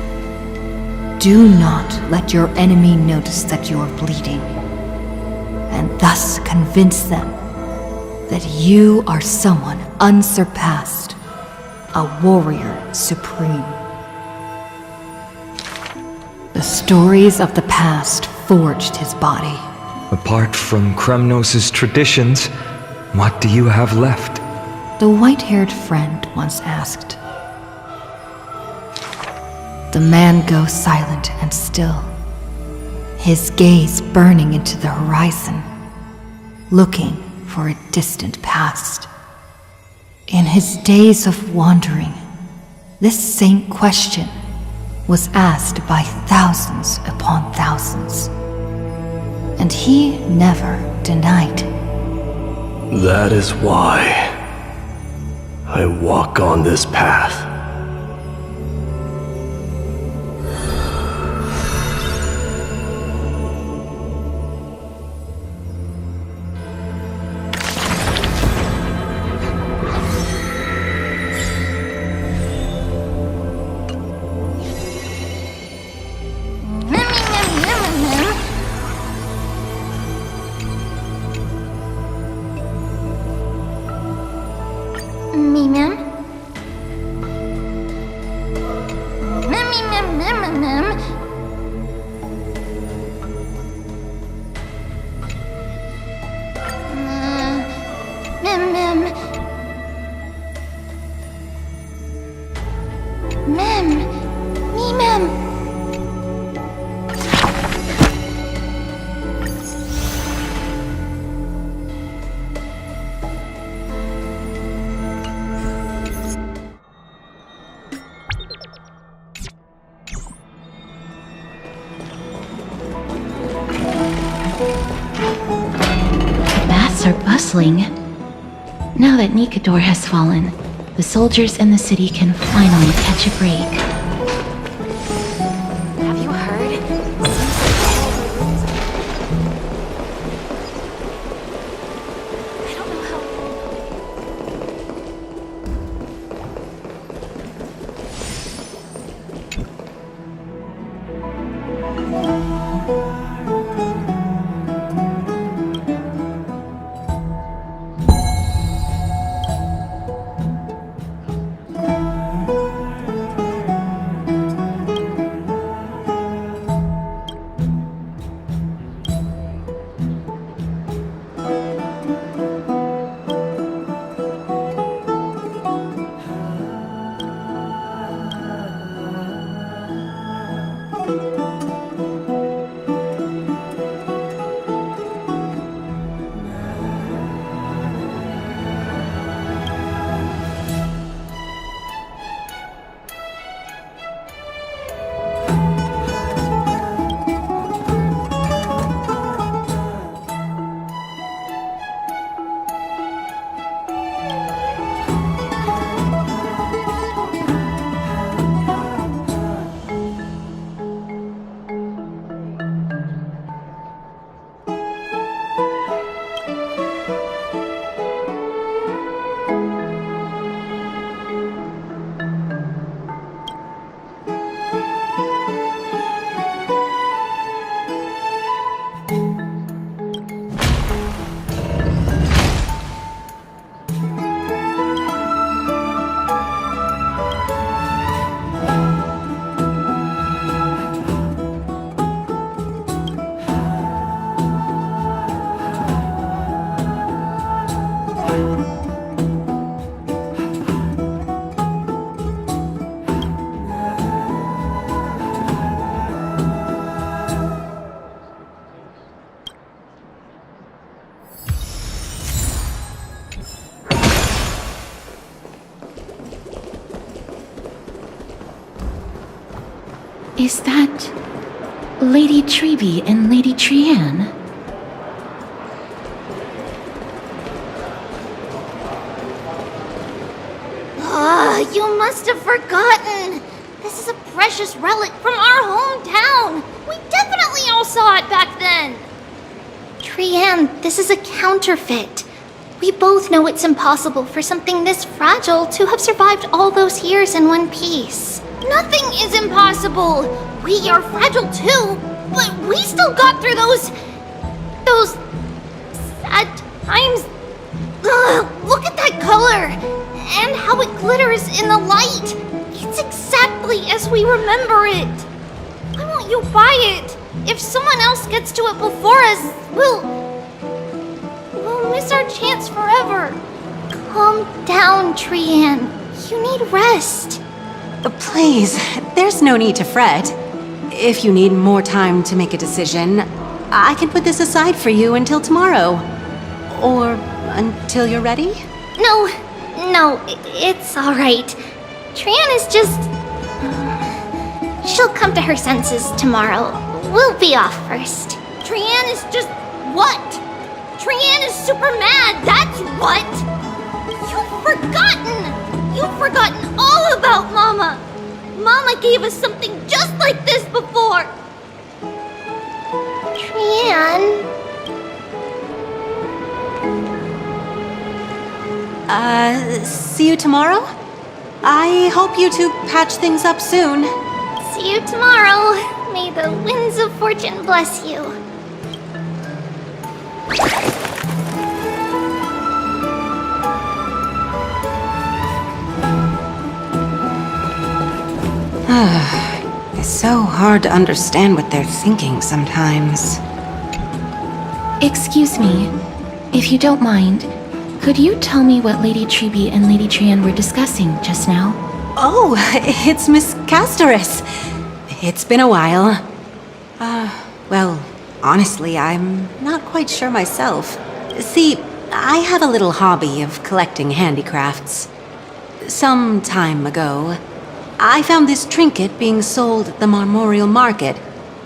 Do not let your enemy notice that you're bleeding, and thus convince them that you are someone unsurpassed, a warrior supreme. The stories of the past forged his body. Apart from Kremnos' traditions, what do you have left? The white-haired friend once asked. The man goes silent and still, his gaze burning into the horizon, looking for a distant past. In his days of wandering, this same question was asked by thousands upon thousands, and he never denied. That is why I walk on this path. Mem. Me, Mem. Are bustling. Now that Nikador has fallen, the soldiers in the city can finally catch a break. Have you heard? I don't know how. Is that Lady Treby and Lady Trianne? You must have forgotten. This is a precious relic from our hometown. We definitely all saw it back then. Trianne, this is a counterfeit. We both know it's impossible for something this fragile to have survived all those years in one piece. Nothing is impossible. We are fragile too, but we still got through those sad times. Ugh, look at that color and how it glitters in the light. It's exactly as we remember it. Why won't you buy it? If someone else gets to it before us, we'll miss our chance forever. Calm down, Trianne. You need rest. Please, there's no need to fret. If you need more time to make a decision, I can put this aside for you until tomorrow. Or until you're ready? No, it's alright. Trianne is just... she'll come to her senses tomorrow. We'll be off first. Trianne is just... what? Trianne is super mad, that's what! You've forgotten all about Mama! Mama gave us something just like this before! Trianne... see you tomorrow? I hope you two patch things up soon. See you tomorrow. May the winds of fortune bless you. It's so hard to understand what they're thinking sometimes. Excuse me, if you don't mind, could you tell me what Lady Treby and Lady Trianne were discussing just now? Oh, it's Miss Castorus. It's been a while. Well, honestly, I'm not quite sure myself. See, I have a little hobby of collecting handicrafts. Some time ago, I found this trinket being sold at the Marmorial Market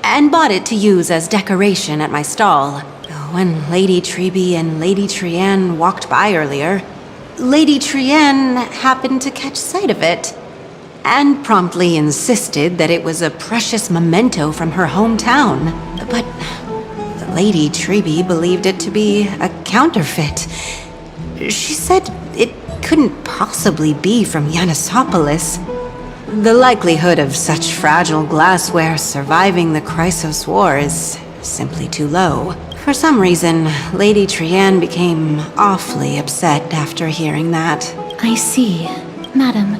and bought it to use as decoration at my stall. When Lady Treby and Lady Trienne walked by earlier, Lady Trienne happened to catch sight of it and promptly insisted that it was a precious memento from her hometown. But Lady Treby believed it to be a counterfeit. She said it couldn't possibly be from Yanissopolis. The likelihood of such fragile glassware surviving the Chrysos War is simply too low. For some reason, Lady Trienne became awfully upset after hearing that. I see. Madam,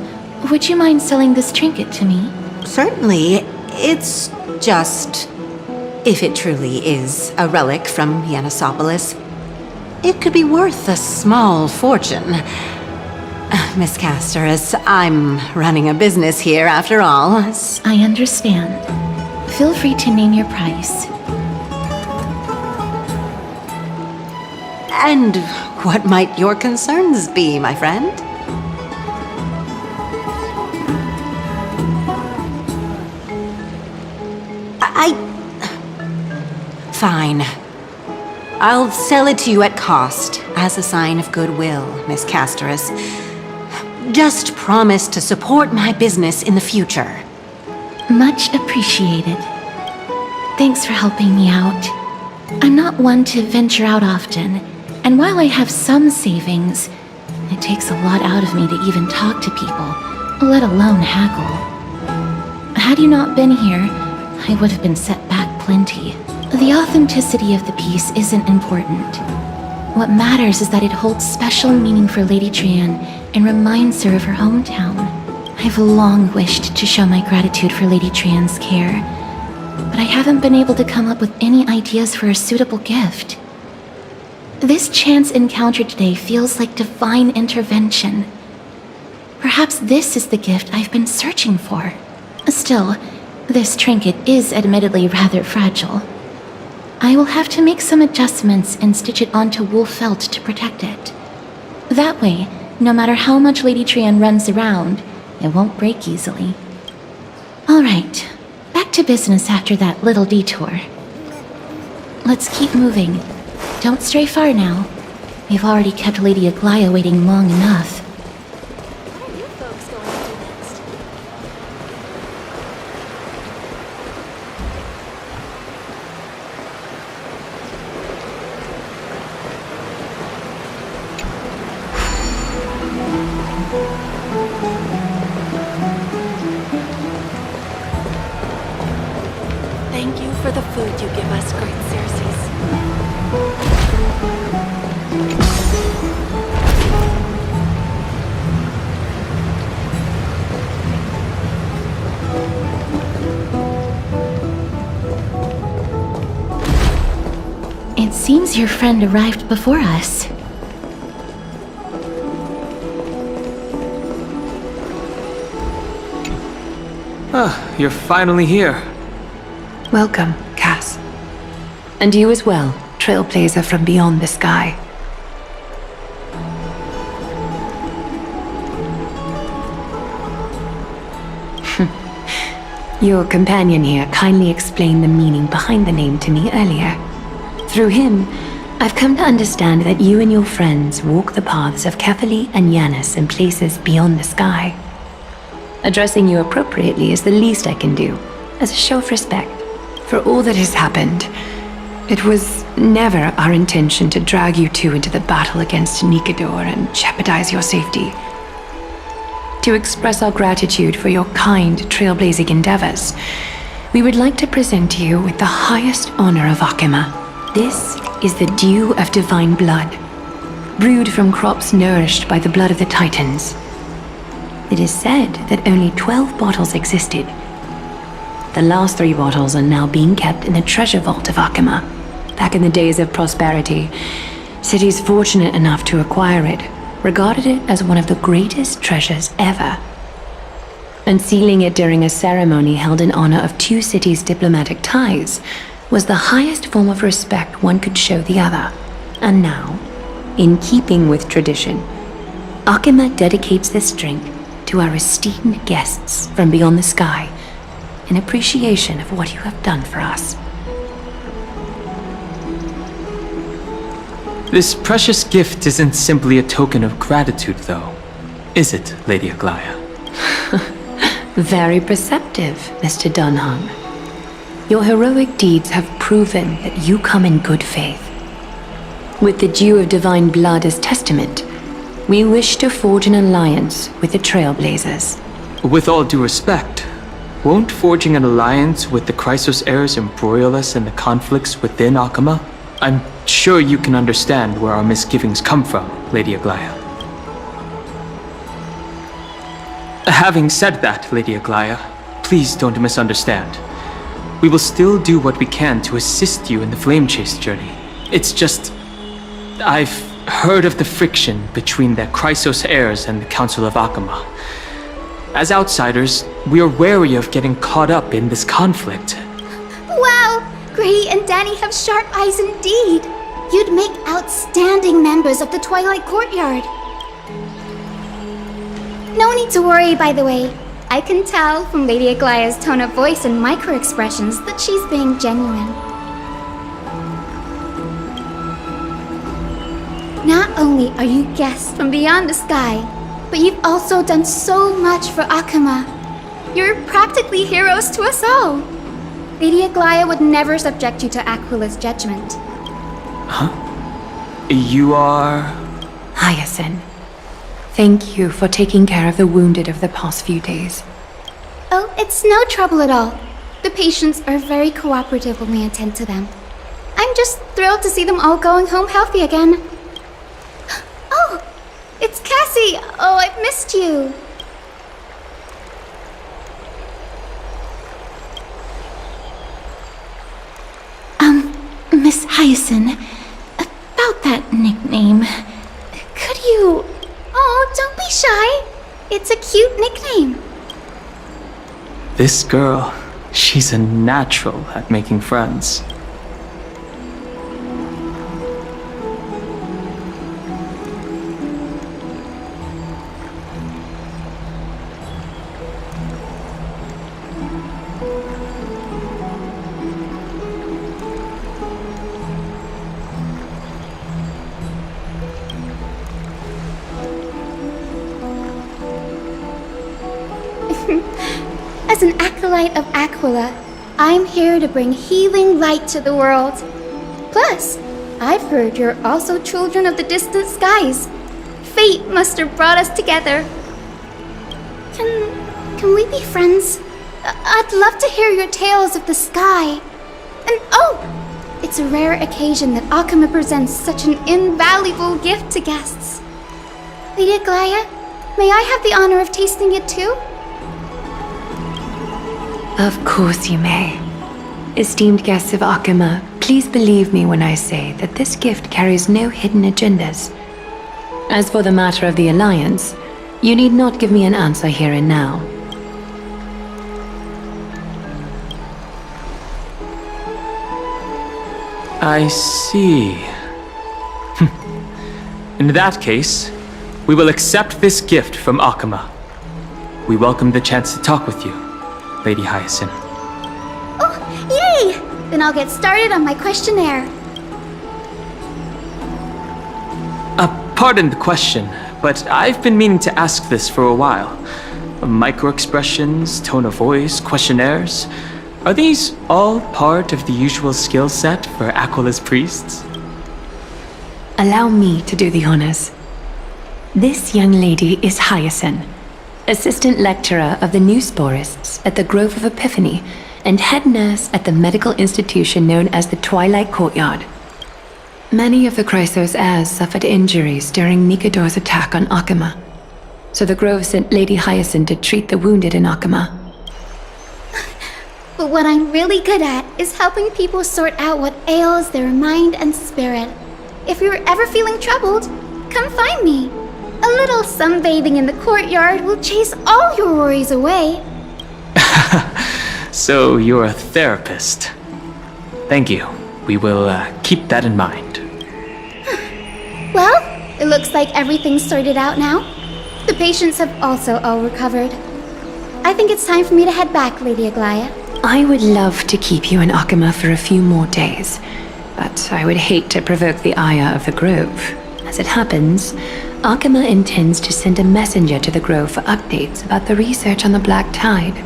would you mind selling this trinket to me? Certainly. It's just... if it truly is a relic from Yanissopolis, it could be worth a small fortune. Miss Castorus, I'm running a business here after all. I understand. Feel free to name your price. And what might your concerns be, my friend? Fine. I'll sell it to you at cost, as a sign of goodwill, Miss Castorus. Just promise to support my business in the future. Much appreciated. Thanks for helping me out. I'm not one to venture out often, and while I have some savings, it takes a lot out of me to even talk to people, let alone haggle. Had you not been here, I would have been set back plenty. The authenticity of the piece isn't important. What matters is that it holds special meaning for Lady Trienne and reminds her of her hometown. I've long wished to show my gratitude for Lady Trienne's care, but I haven't been able to come up with any ideas for a suitable gift. This chance encounter today feels like divine intervention. Perhaps this is the gift I've been searching for. Still, this trinket is admittedly rather fragile. I will have to make some adjustments and stitch it onto wool felt to protect it. That way, no matter how much Lady Trienne runs around, it won't break easily. Alright, back to business after that little detour. Let's keep moving. Don't stray far now. We've already kept Lady Aglaia waiting long enough. Thank you for the food you give us, great Circes. It seems your friend arrived before us. Ah, you're finally here. Welcome, Cass. And you as well, trailblazer from beyond the sky. Your companion here kindly explained the meaning behind the name to me earlier. Through him, I've come to understand that you and your friends walk the paths of Kefali and Yanis in places beyond the sky. Addressing you appropriately is the least I can do, as a show of respect. For all that has happened, it was never our intention to drag you two into the battle against Nikador and jeopardize your safety. To express our gratitude for your kind, trailblazing endeavors, we would like to present you with the highest honor of Akima. This is the dew of divine blood, brewed from crops nourished by the blood of the Titans. It is said that only 12 bottles existed. The last 3 bottles are now being kept in the treasure vault of Akima. Back in the days of prosperity, cities fortunate enough to acquire it regarded it as one of the greatest treasures ever. and sealing it during a ceremony held in honor of two cities' diplomatic ties was the highest form of respect one could show the other. And now, in keeping with tradition, Akima dedicates this drink to our esteemed guests from beyond the sky in appreciation of what you have done for us. This precious gift isn't simply a token of gratitude, though, is it, Lady Aglaya? Very perceptive, Mr. Dunhung. Your heroic deeds have proven that you come in good faith. With the dew of divine blood as testament, we wish to forge an alliance with the Trailblazers. With all due respect, won't forging an alliance with the Chrysos heirs embroil us in the conflicts within Akima? I'm sure you can understand where our misgivings come from, Lady Aglaya. Having said that, Lady Aglaya, please don't misunderstand. We will still do what we can to assist you in the Flame Chase journey. It's just... I've heard of the friction between the Chrysos heirs and the Council of Akima. As outsiders, we are wary of getting caught up in this conflict. Wow! Gray and Danny have sharp eyes indeed. You'd make outstanding members of the Twilight Courtyard. No need to worry, by the way. I can tell from Lady Aglaya's tone of voice and micro-expressions that she's being genuine. Not only are you guests from beyond the sky, but you've also done so much for Akima. You're practically heroes to us all. Lady Aglaya would never subject you to Aquila's judgment. Huh? You are... Hyacinth. Thank you for taking care of the wounded of the past few days. Oh, it's no trouble at all. The patients are very cooperative when we attend to them. I'm just thrilled to see them all going home healthy again. Oh, it's Cassie! Oh, I've missed you. Miss Hyacinth, about that nickname, could you... Oh, don't be shy. It's a cute nickname. This girl, she's a natural at making friends. As an acolyte of Aquila, I'm here to bring healing light to the world. Plus, I've heard you're also children of the distant skies. Fate must have brought us together. Can we be friends? I'd love to hear your tales of the sky. And oh, it's a rare occasion that Akima presents such an invaluable gift to guests. Lady Aglaya, may I have the honor of tasting it too? Of course you may. Esteemed guests of Akima, please believe me when I say that this gift carries no hidden agendas. As for the matter of the alliance, you need not give me an answer here and now. I see. In that case, we will accept this gift from Akima. We welcome the chance to talk with you, Lady Hyacinth. Oh, yay! Then I'll get started on my questionnaire. Pardon the question, but I've been meaning to ask this for a while. Micro-expressions, tone of voice, questionnaires, are these all part of the usual skill set for Aquila's priests? Allow me to do the honors. This young lady is Hyacinth, assistant lecturer of the new sporists at the Grove of Epiphany and head nurse at the medical institution known as the Twilight Courtyard. Many of the Chrysos heirs suffered injuries during Nikador's attack on Akima, so the Grove sent Lady Hyacinth to treat the wounded in Akima. But what I'm really good at is helping people sort out what ails their mind and spirit. If you're ever feeling troubled, come find me. A little sunbathing in the courtyard will chase all your worries away. So you're a therapist. Thank you. We will keep that in mind. Well, it looks like everything's sorted out now. The patients have also all recovered. I think it's time for me to head back, Lady Aglaya. I would love to keep you in Akama for a few more days, but I would hate to provoke the ire of the Grove. As it happens, Akama intends to send a messenger to the Grove for updates about the research on the Black Tide.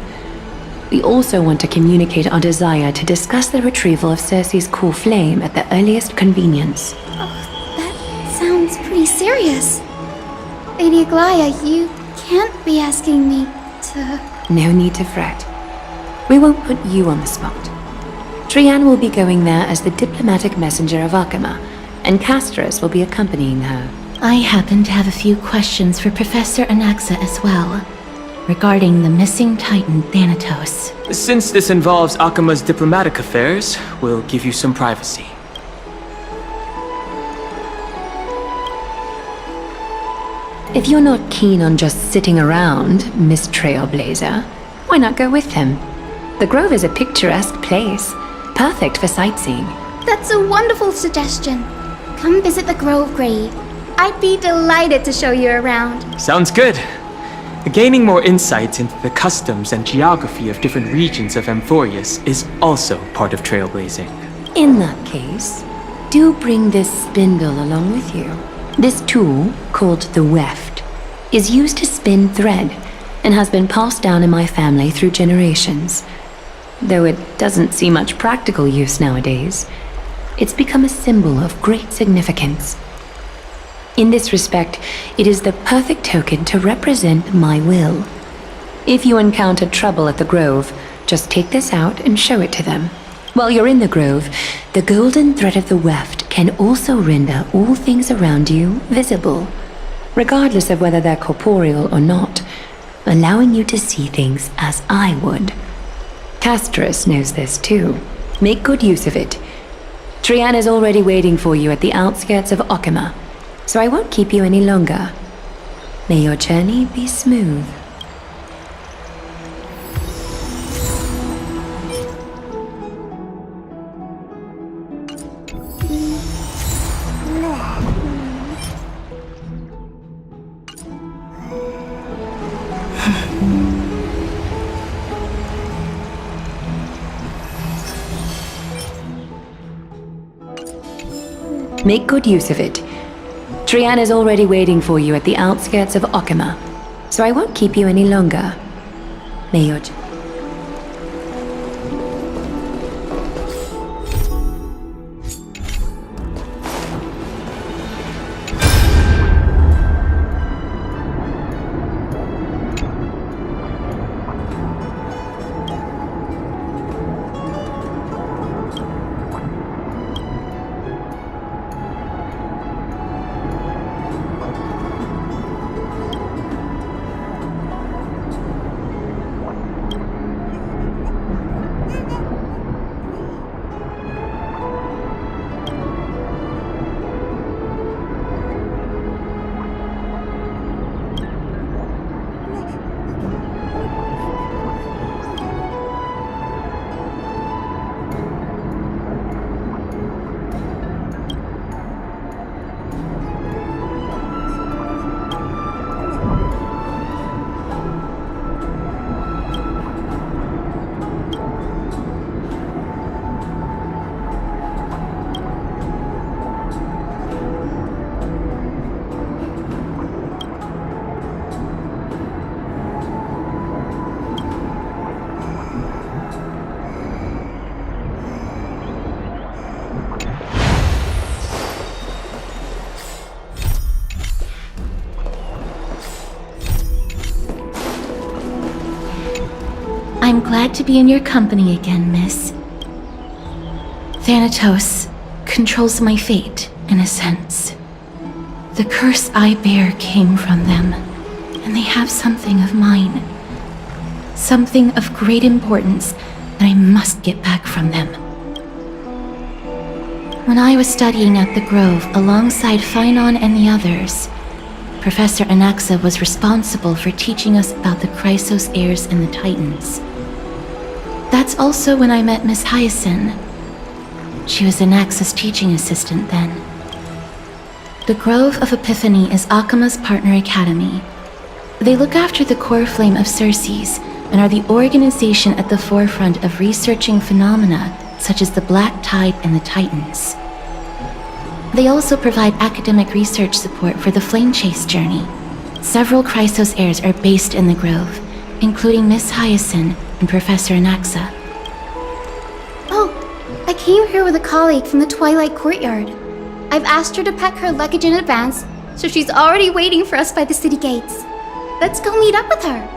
We also want to communicate our desire to discuss the retrieval of Circe's core flame at the earliest convenience. That sounds pretty serious. Lady Aglaya, you can't be asking me to... No need to fret. We won't put you on the spot. Trianne will be going there as the diplomatic messenger of Akama, and Castris will be accompanying her. I happen to have a few questions for Professor Anaxa as well, regarding the missing Titan Thanatos. Since this involves Akama's diplomatic affairs, we'll give you some privacy. If you're not keen on just sitting around, Miss Trailblazer, why not go with him? The Grove is a picturesque place, perfect for sightseeing. That's a wonderful suggestion. Come visit the Grove Grave. I'd be delighted to show you around. Sounds good. Gaining more insights into the customs and geography of different regions of Amphoreus is also part of trailblazing. In that case, do bring this spindle along with you. This tool, called the weft, is used to spin thread and has been passed down in my family through generations. Though it doesn't see much practical use nowadays, it's become a symbol of great significance. In this respect, it is the perfect token to represent my will. If you encounter trouble at the Grove, just take this out and show it to them. While you're in the Grove, the golden thread of the weft can also render all things around you visible, regardless of whether they're corporeal or not, allowing you to see things as I would. Castris knows this too. Make good use of it. Trianne is already waiting for you at the outskirts of Akama, so I won't keep you any longer. May your journey be smooth. Make good use of it. Trianne is already waiting for you at the outskirts of Akama, so I won't keep you any longer. May your... I'm glad to be in your company again, miss. Thanatos controls my fate, in a sense. The curse I bear came from them, and they have something of mine. Something of great importance that I must get back from them. When I was studying at the Grove alongside Phynon and the others, Professor Anaxa was responsible for teaching us about the Chrysos heirs and the Titans. That's also when I met Miss Hyacinth. She was Anaxa's teaching assistant then. The Grove of Epiphany is Akima's partner academy. They look after the core flame of Circes and are the organization at the forefront of researching phenomena such as the Black Tide and the Titans. They also provide academic research support for the Flame Chase journey. Several Chrysos heirs are based in the Grove, including Miss Hyacinth and Professor Anaxa. Oh, I came here with a colleague from the Twilight Courtyard. I've asked her to pack her luggage in advance, so she's already waiting for us by the city gates. Let's go meet up with her.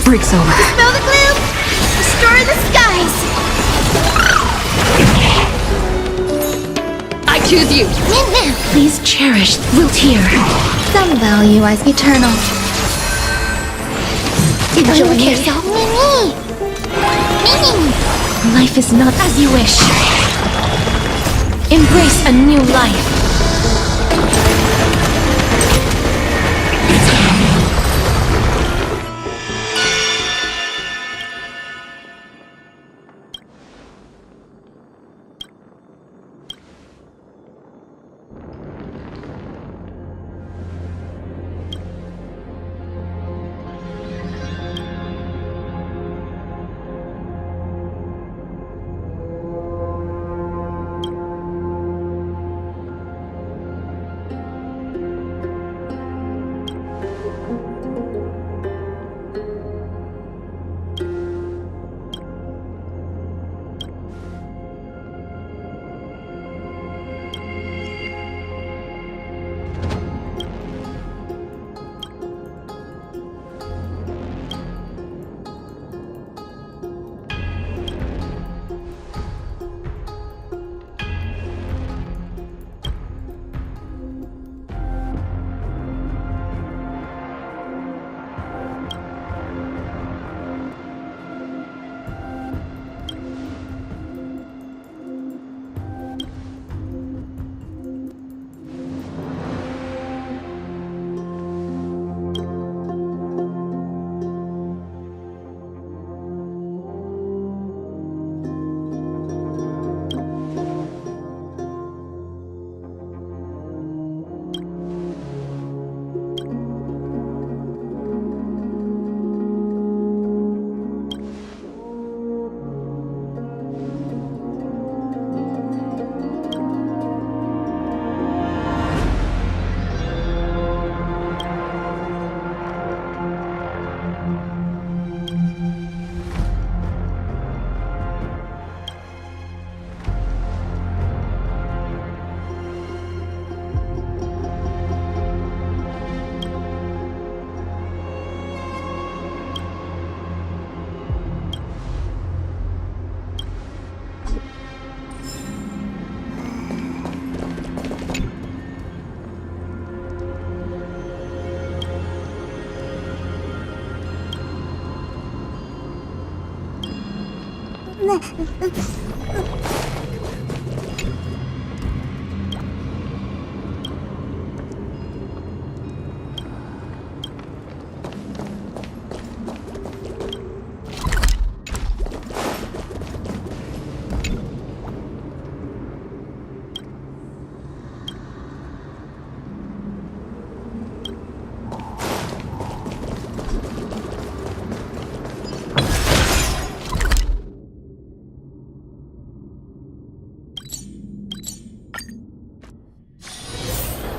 Breaks over. Dispel the gloom! Destroy the skies! I choose you. Please cherish Wiltier. Some value as eternal. Enjoy yourself, Mimi! Mimi! Life is not as you wish. Embrace a new life.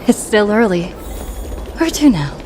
It's still early. Where to now?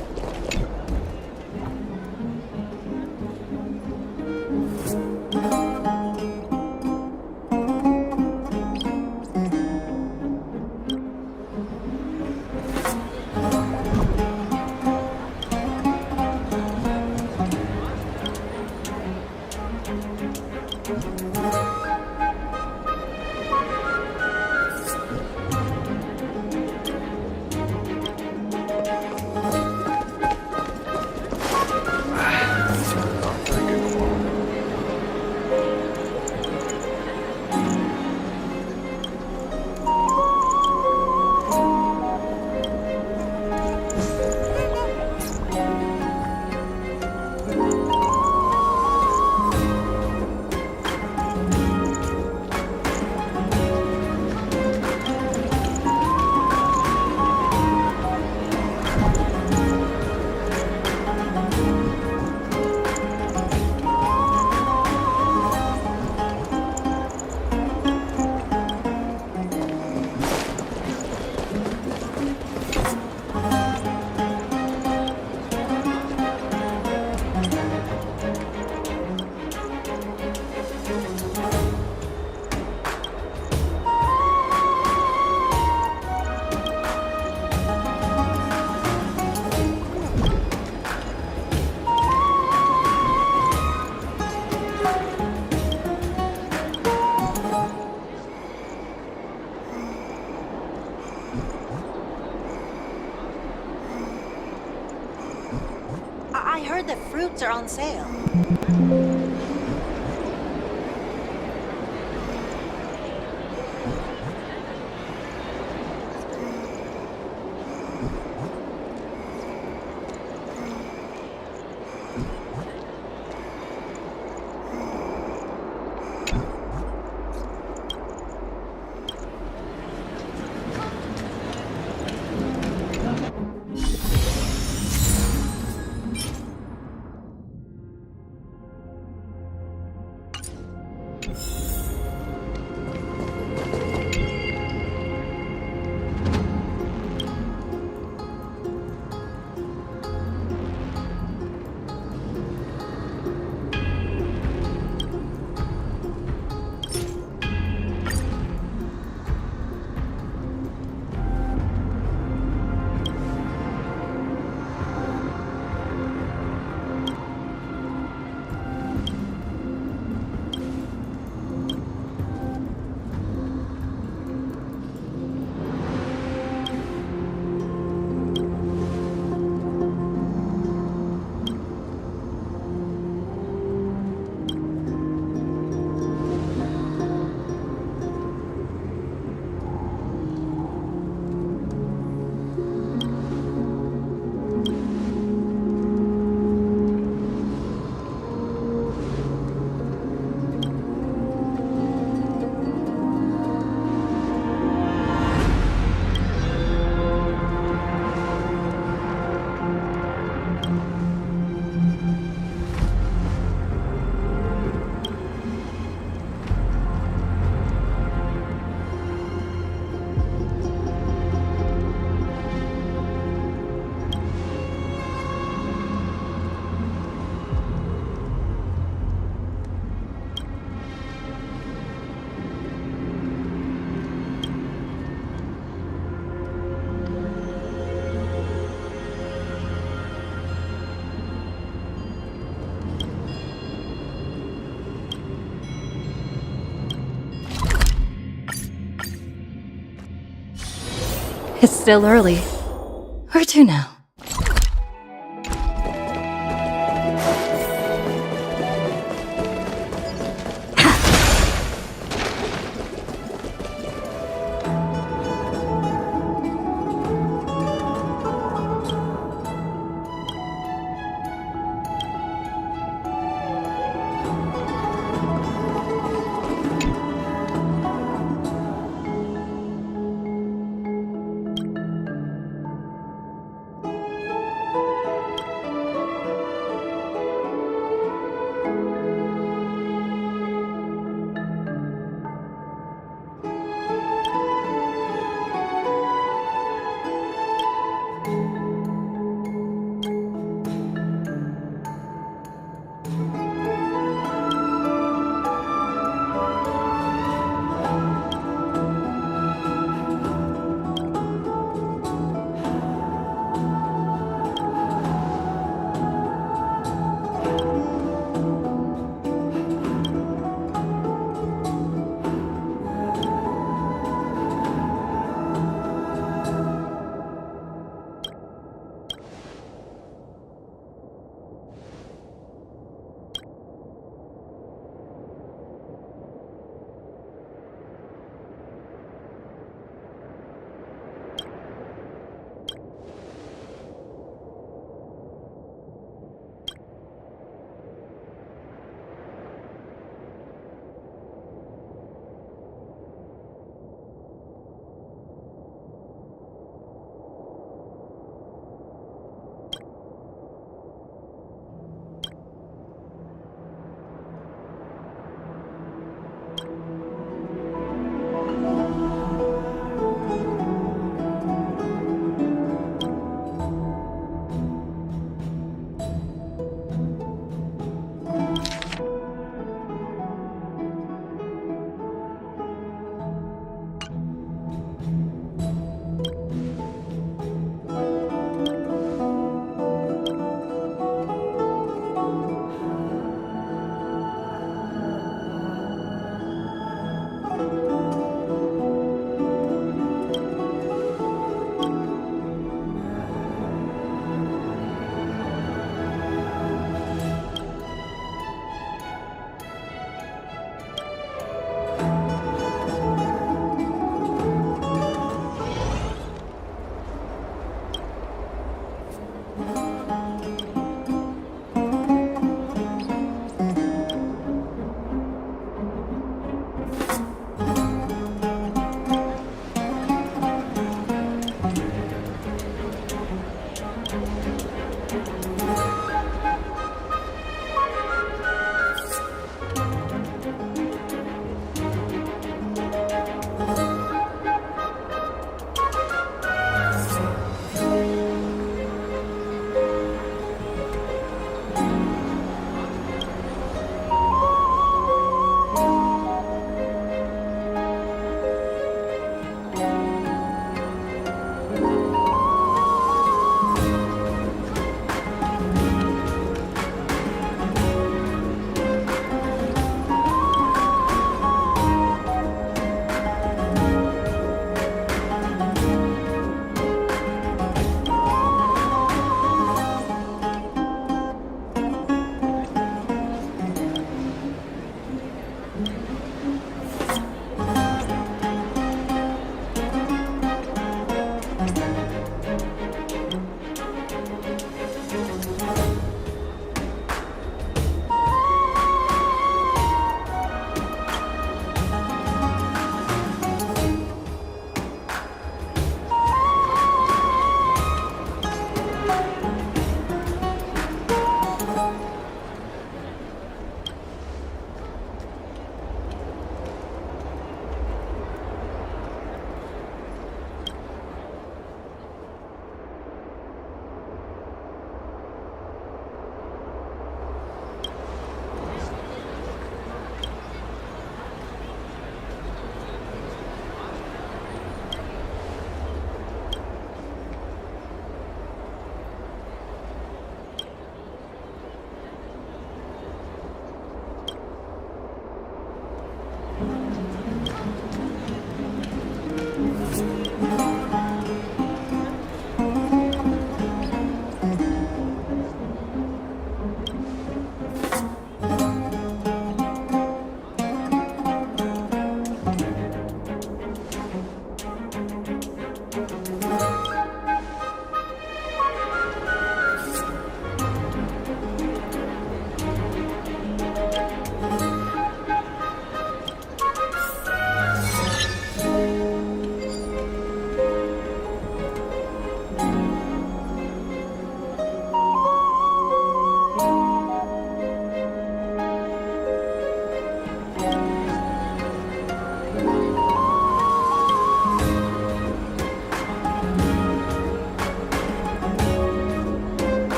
I heard that fruits are on sale. It's still early. Where to now?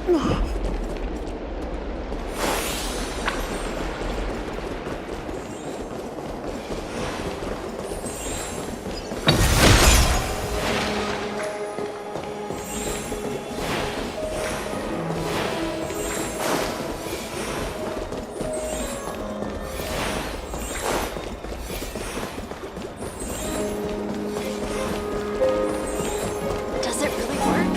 Does it really work?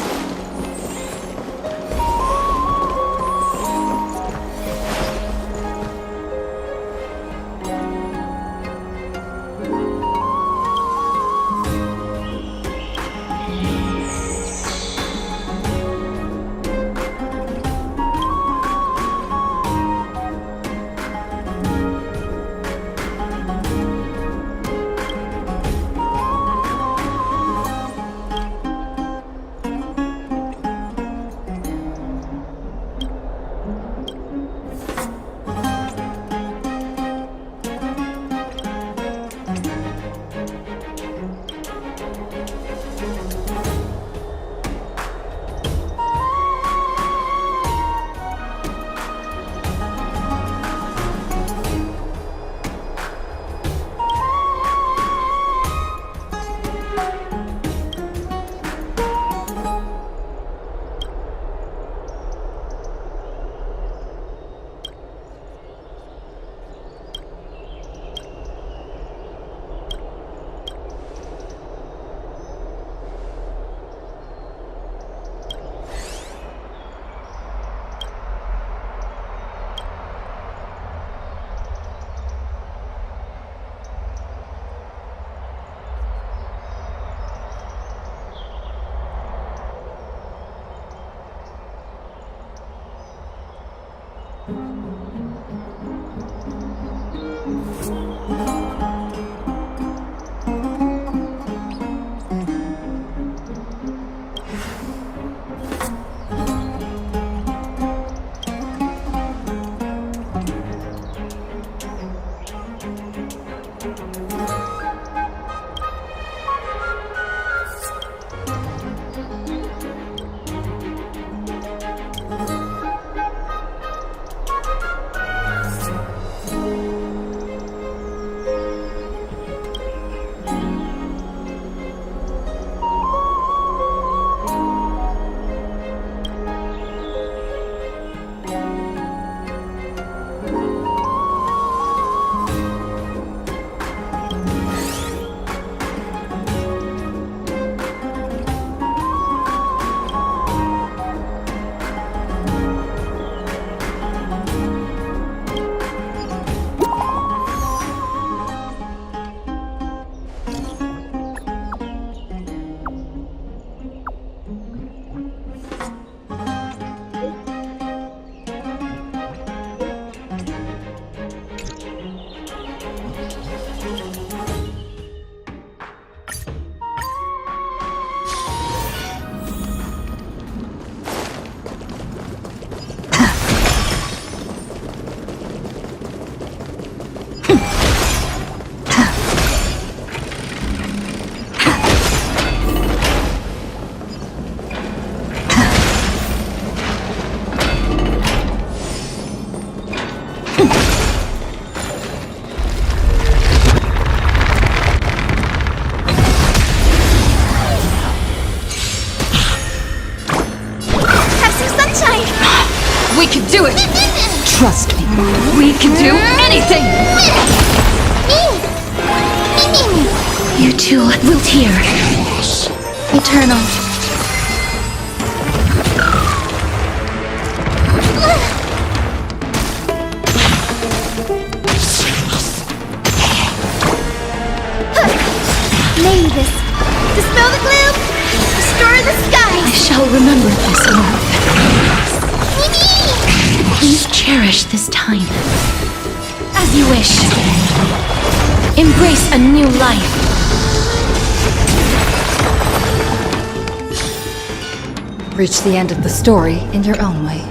We can do it! Trust me, we can do anything! You too wilt hear. Eternal. May this dispel the gloom, restore the skies. I shall remember this, love. Please cherish this time. As you wish. Embrace a new life. Reach the end of the story in your own way.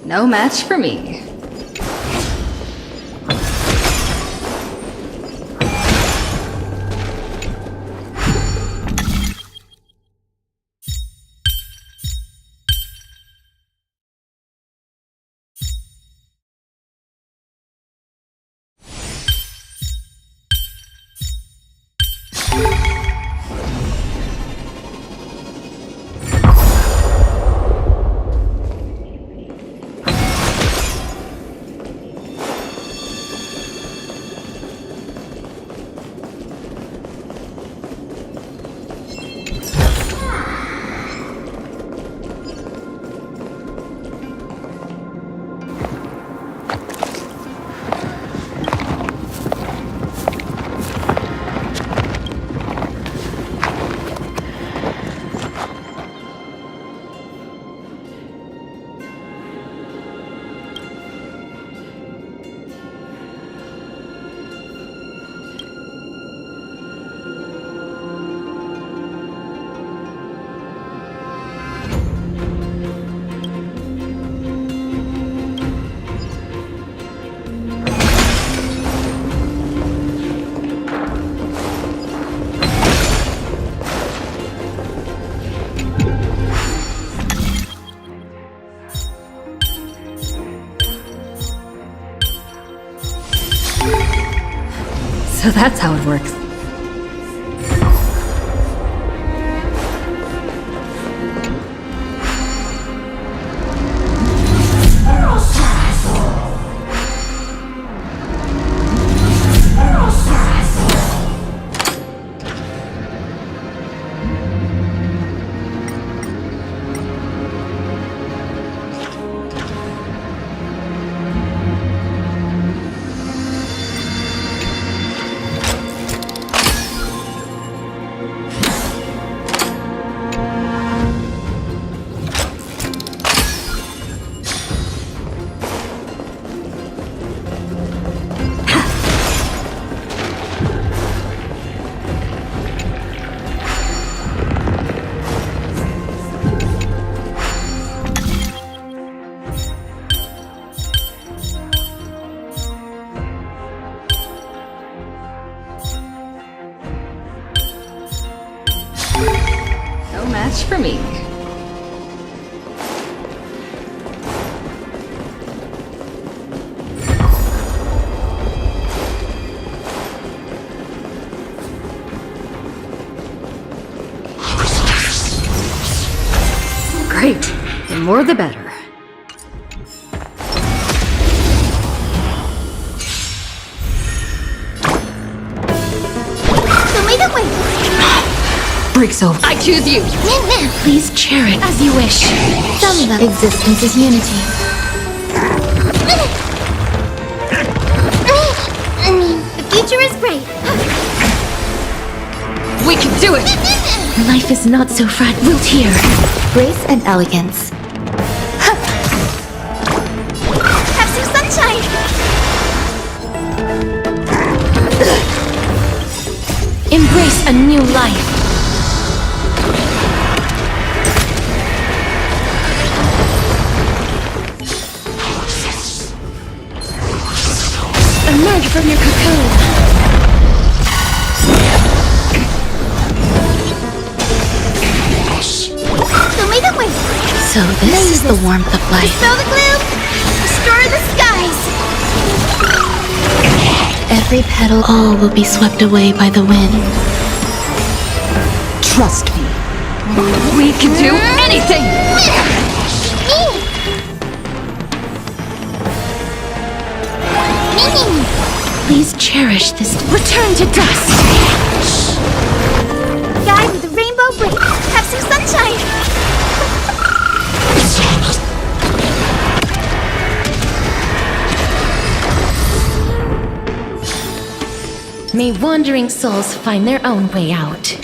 No match for me. So that's how it works. No match for me. Great. The more the better. Breaks over. I choose you. Please share it as you wish. Existence is unity. I mean, the future is great. We can do it! Life is not so fragile. Wilt here. Grace and elegance. Have some sunshine. Embrace a new life. Emerge from your cocoon. Show me the way. So this is the warmth of life. Dispel the gloom. Restore the skies. Every petal, all will be swept away by the wind. Trust me. We can do anything! Please cherish this. Return to dust. Guide with the rainbow bridge. Have some sunshine. May wandering souls find their own way out.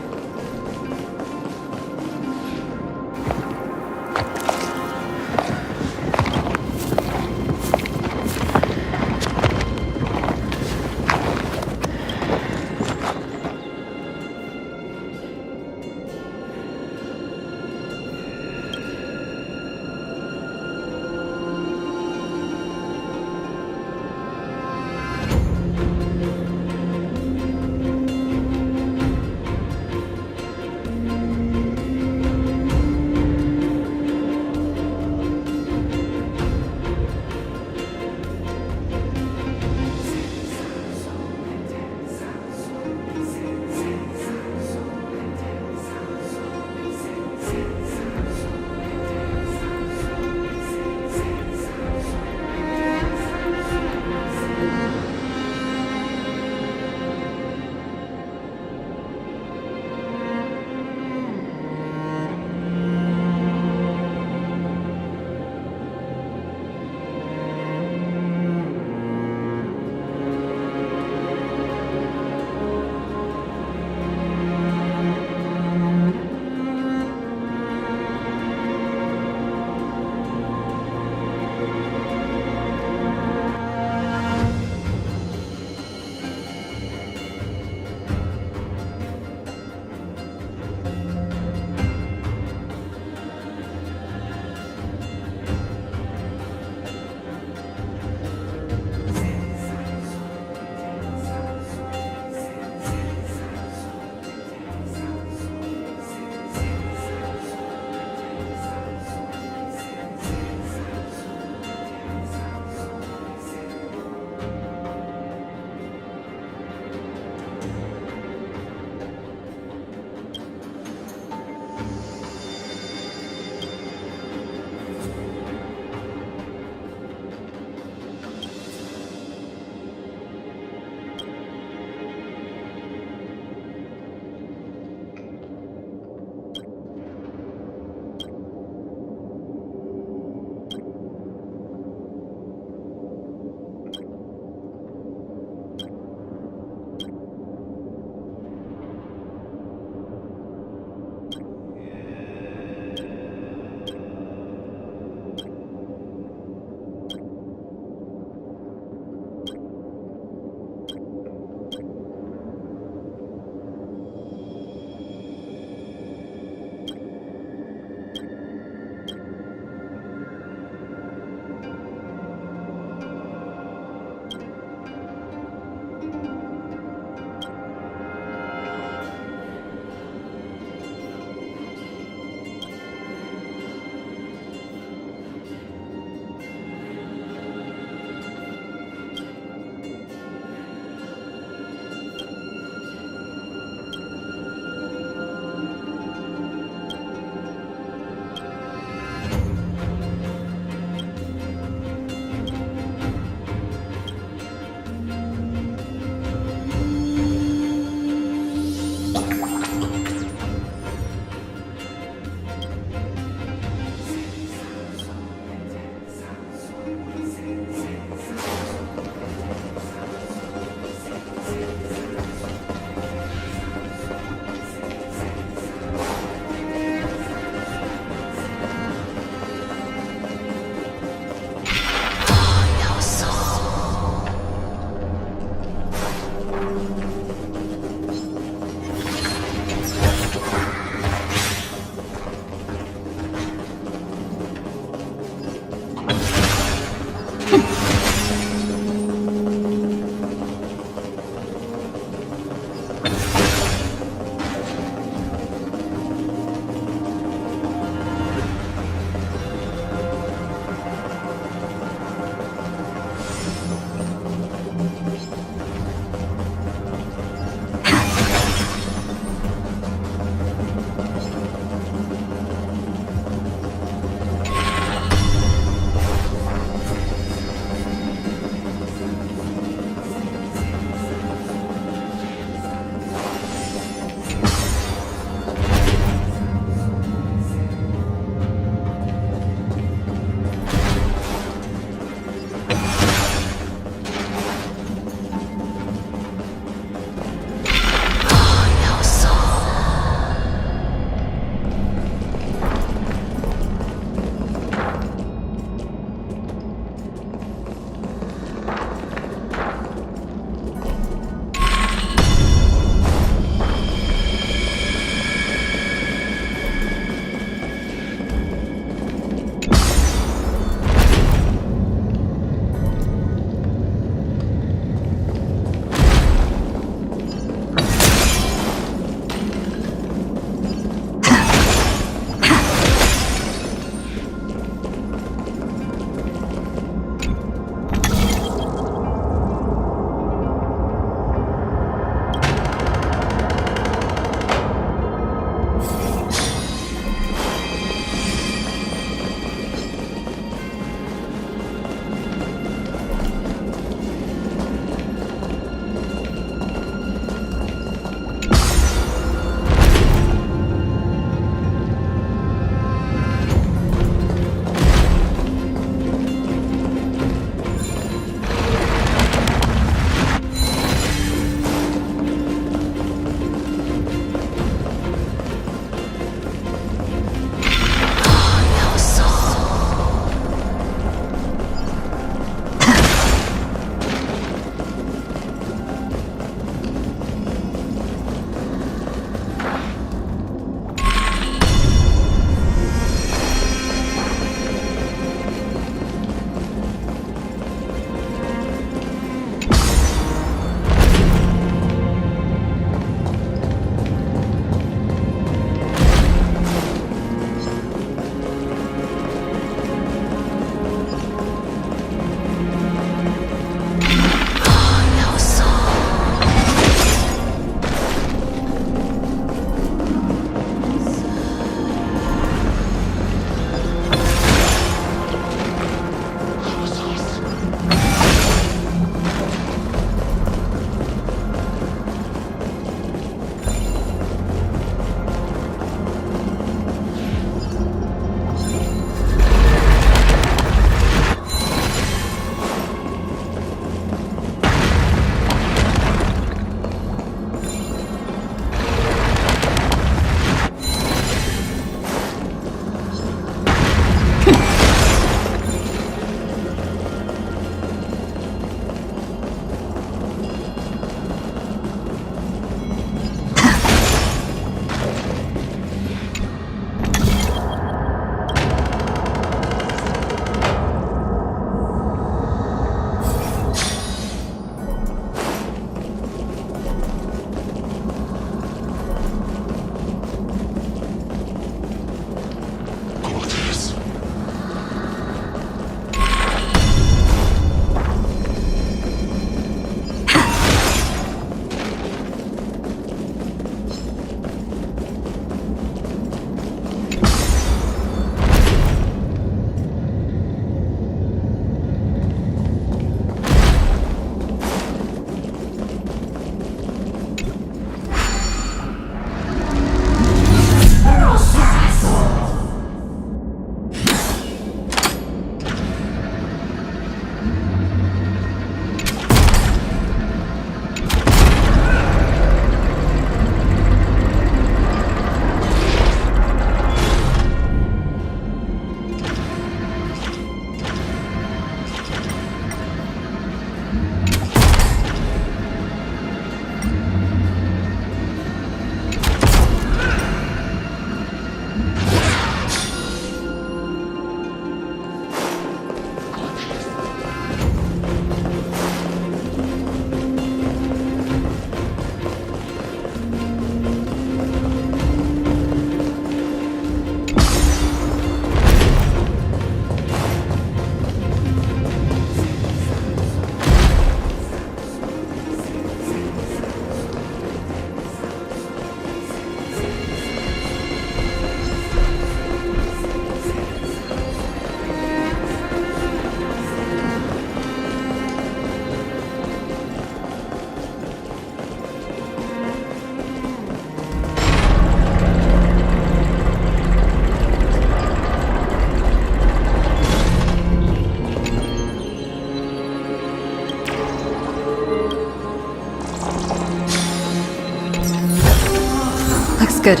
Sounds good.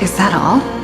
Is that all?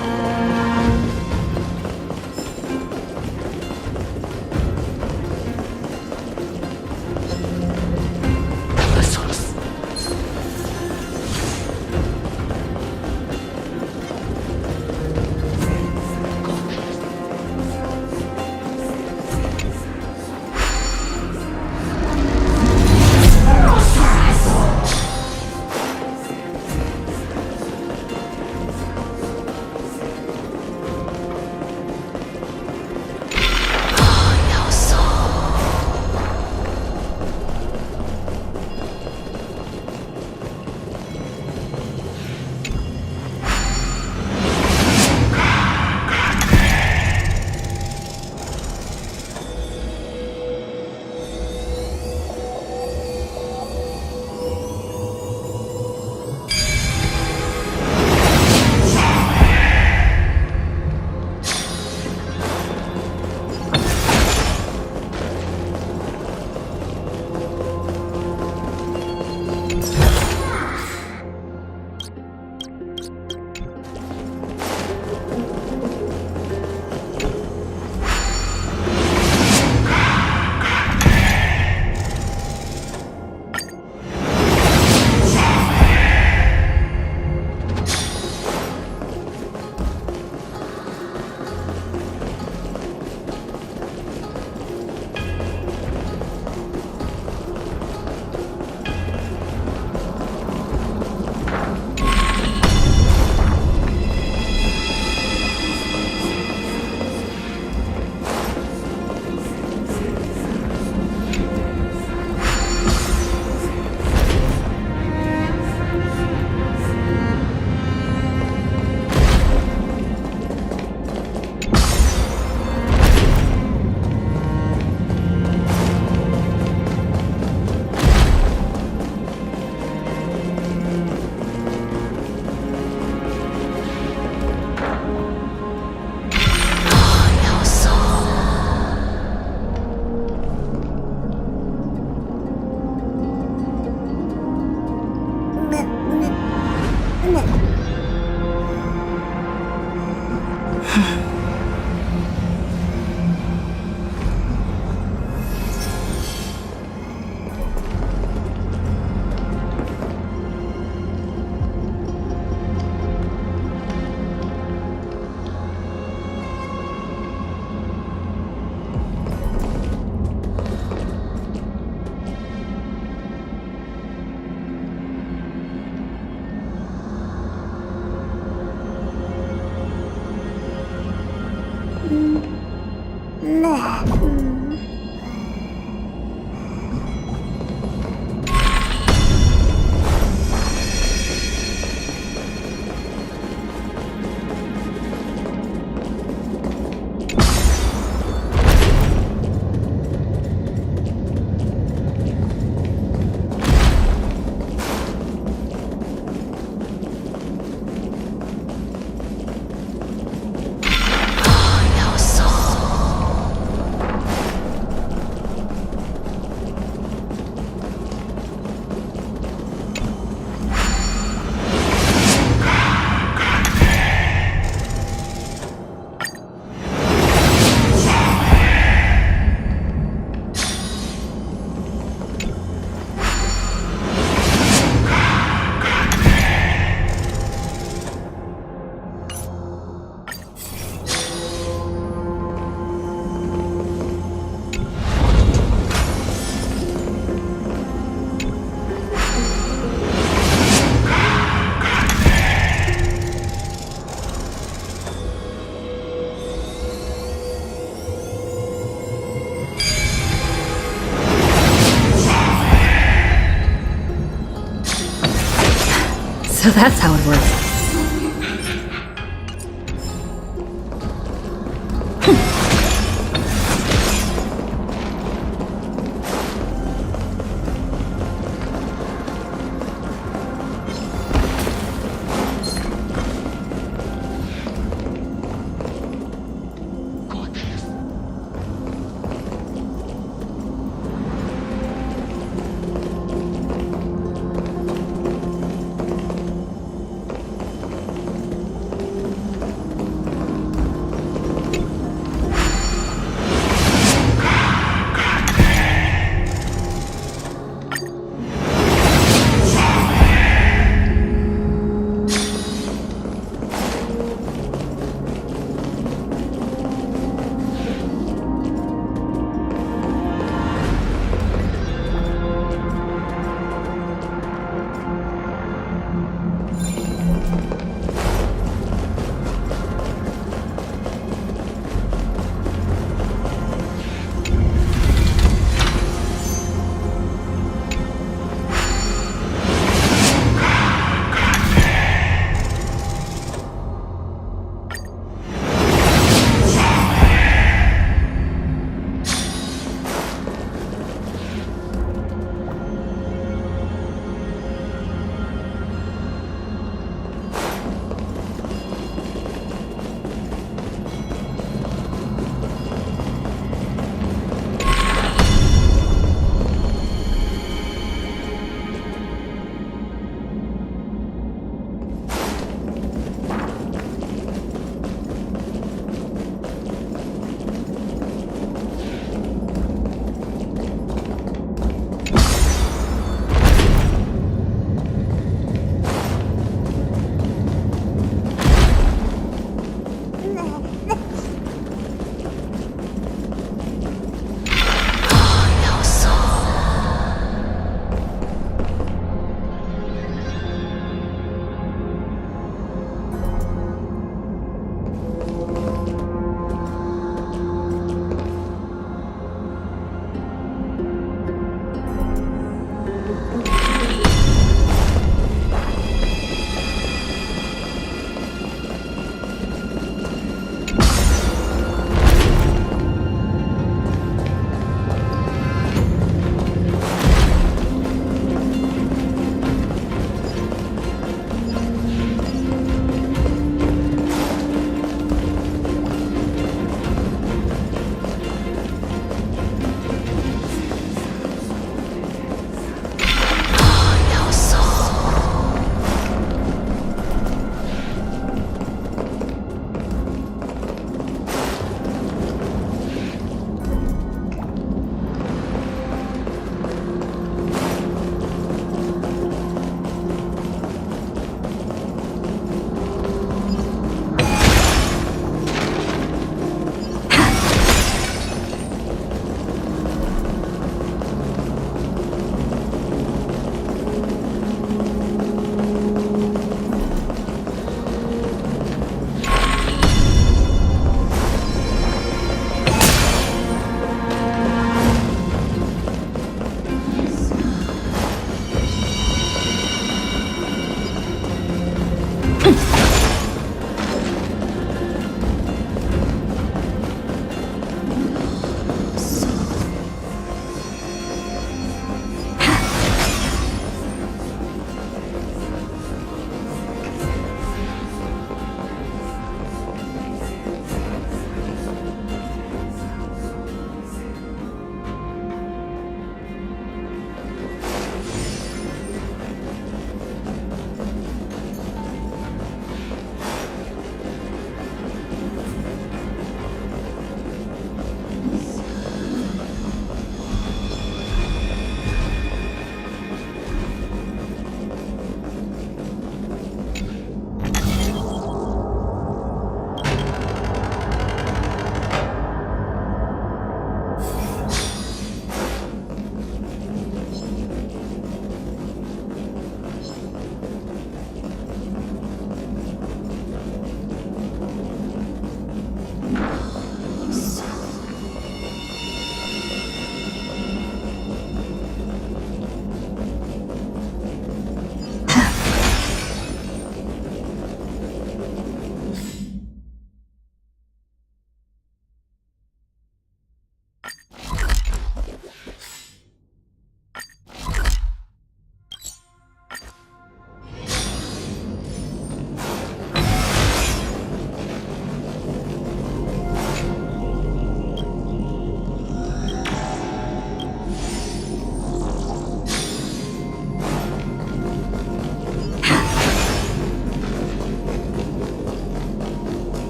So that's how it works.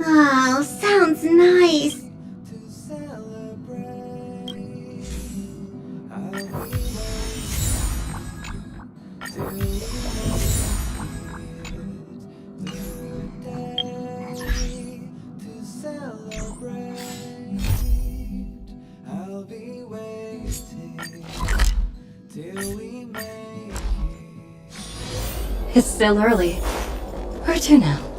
Oh, sounds nice. It's still early. Where to now?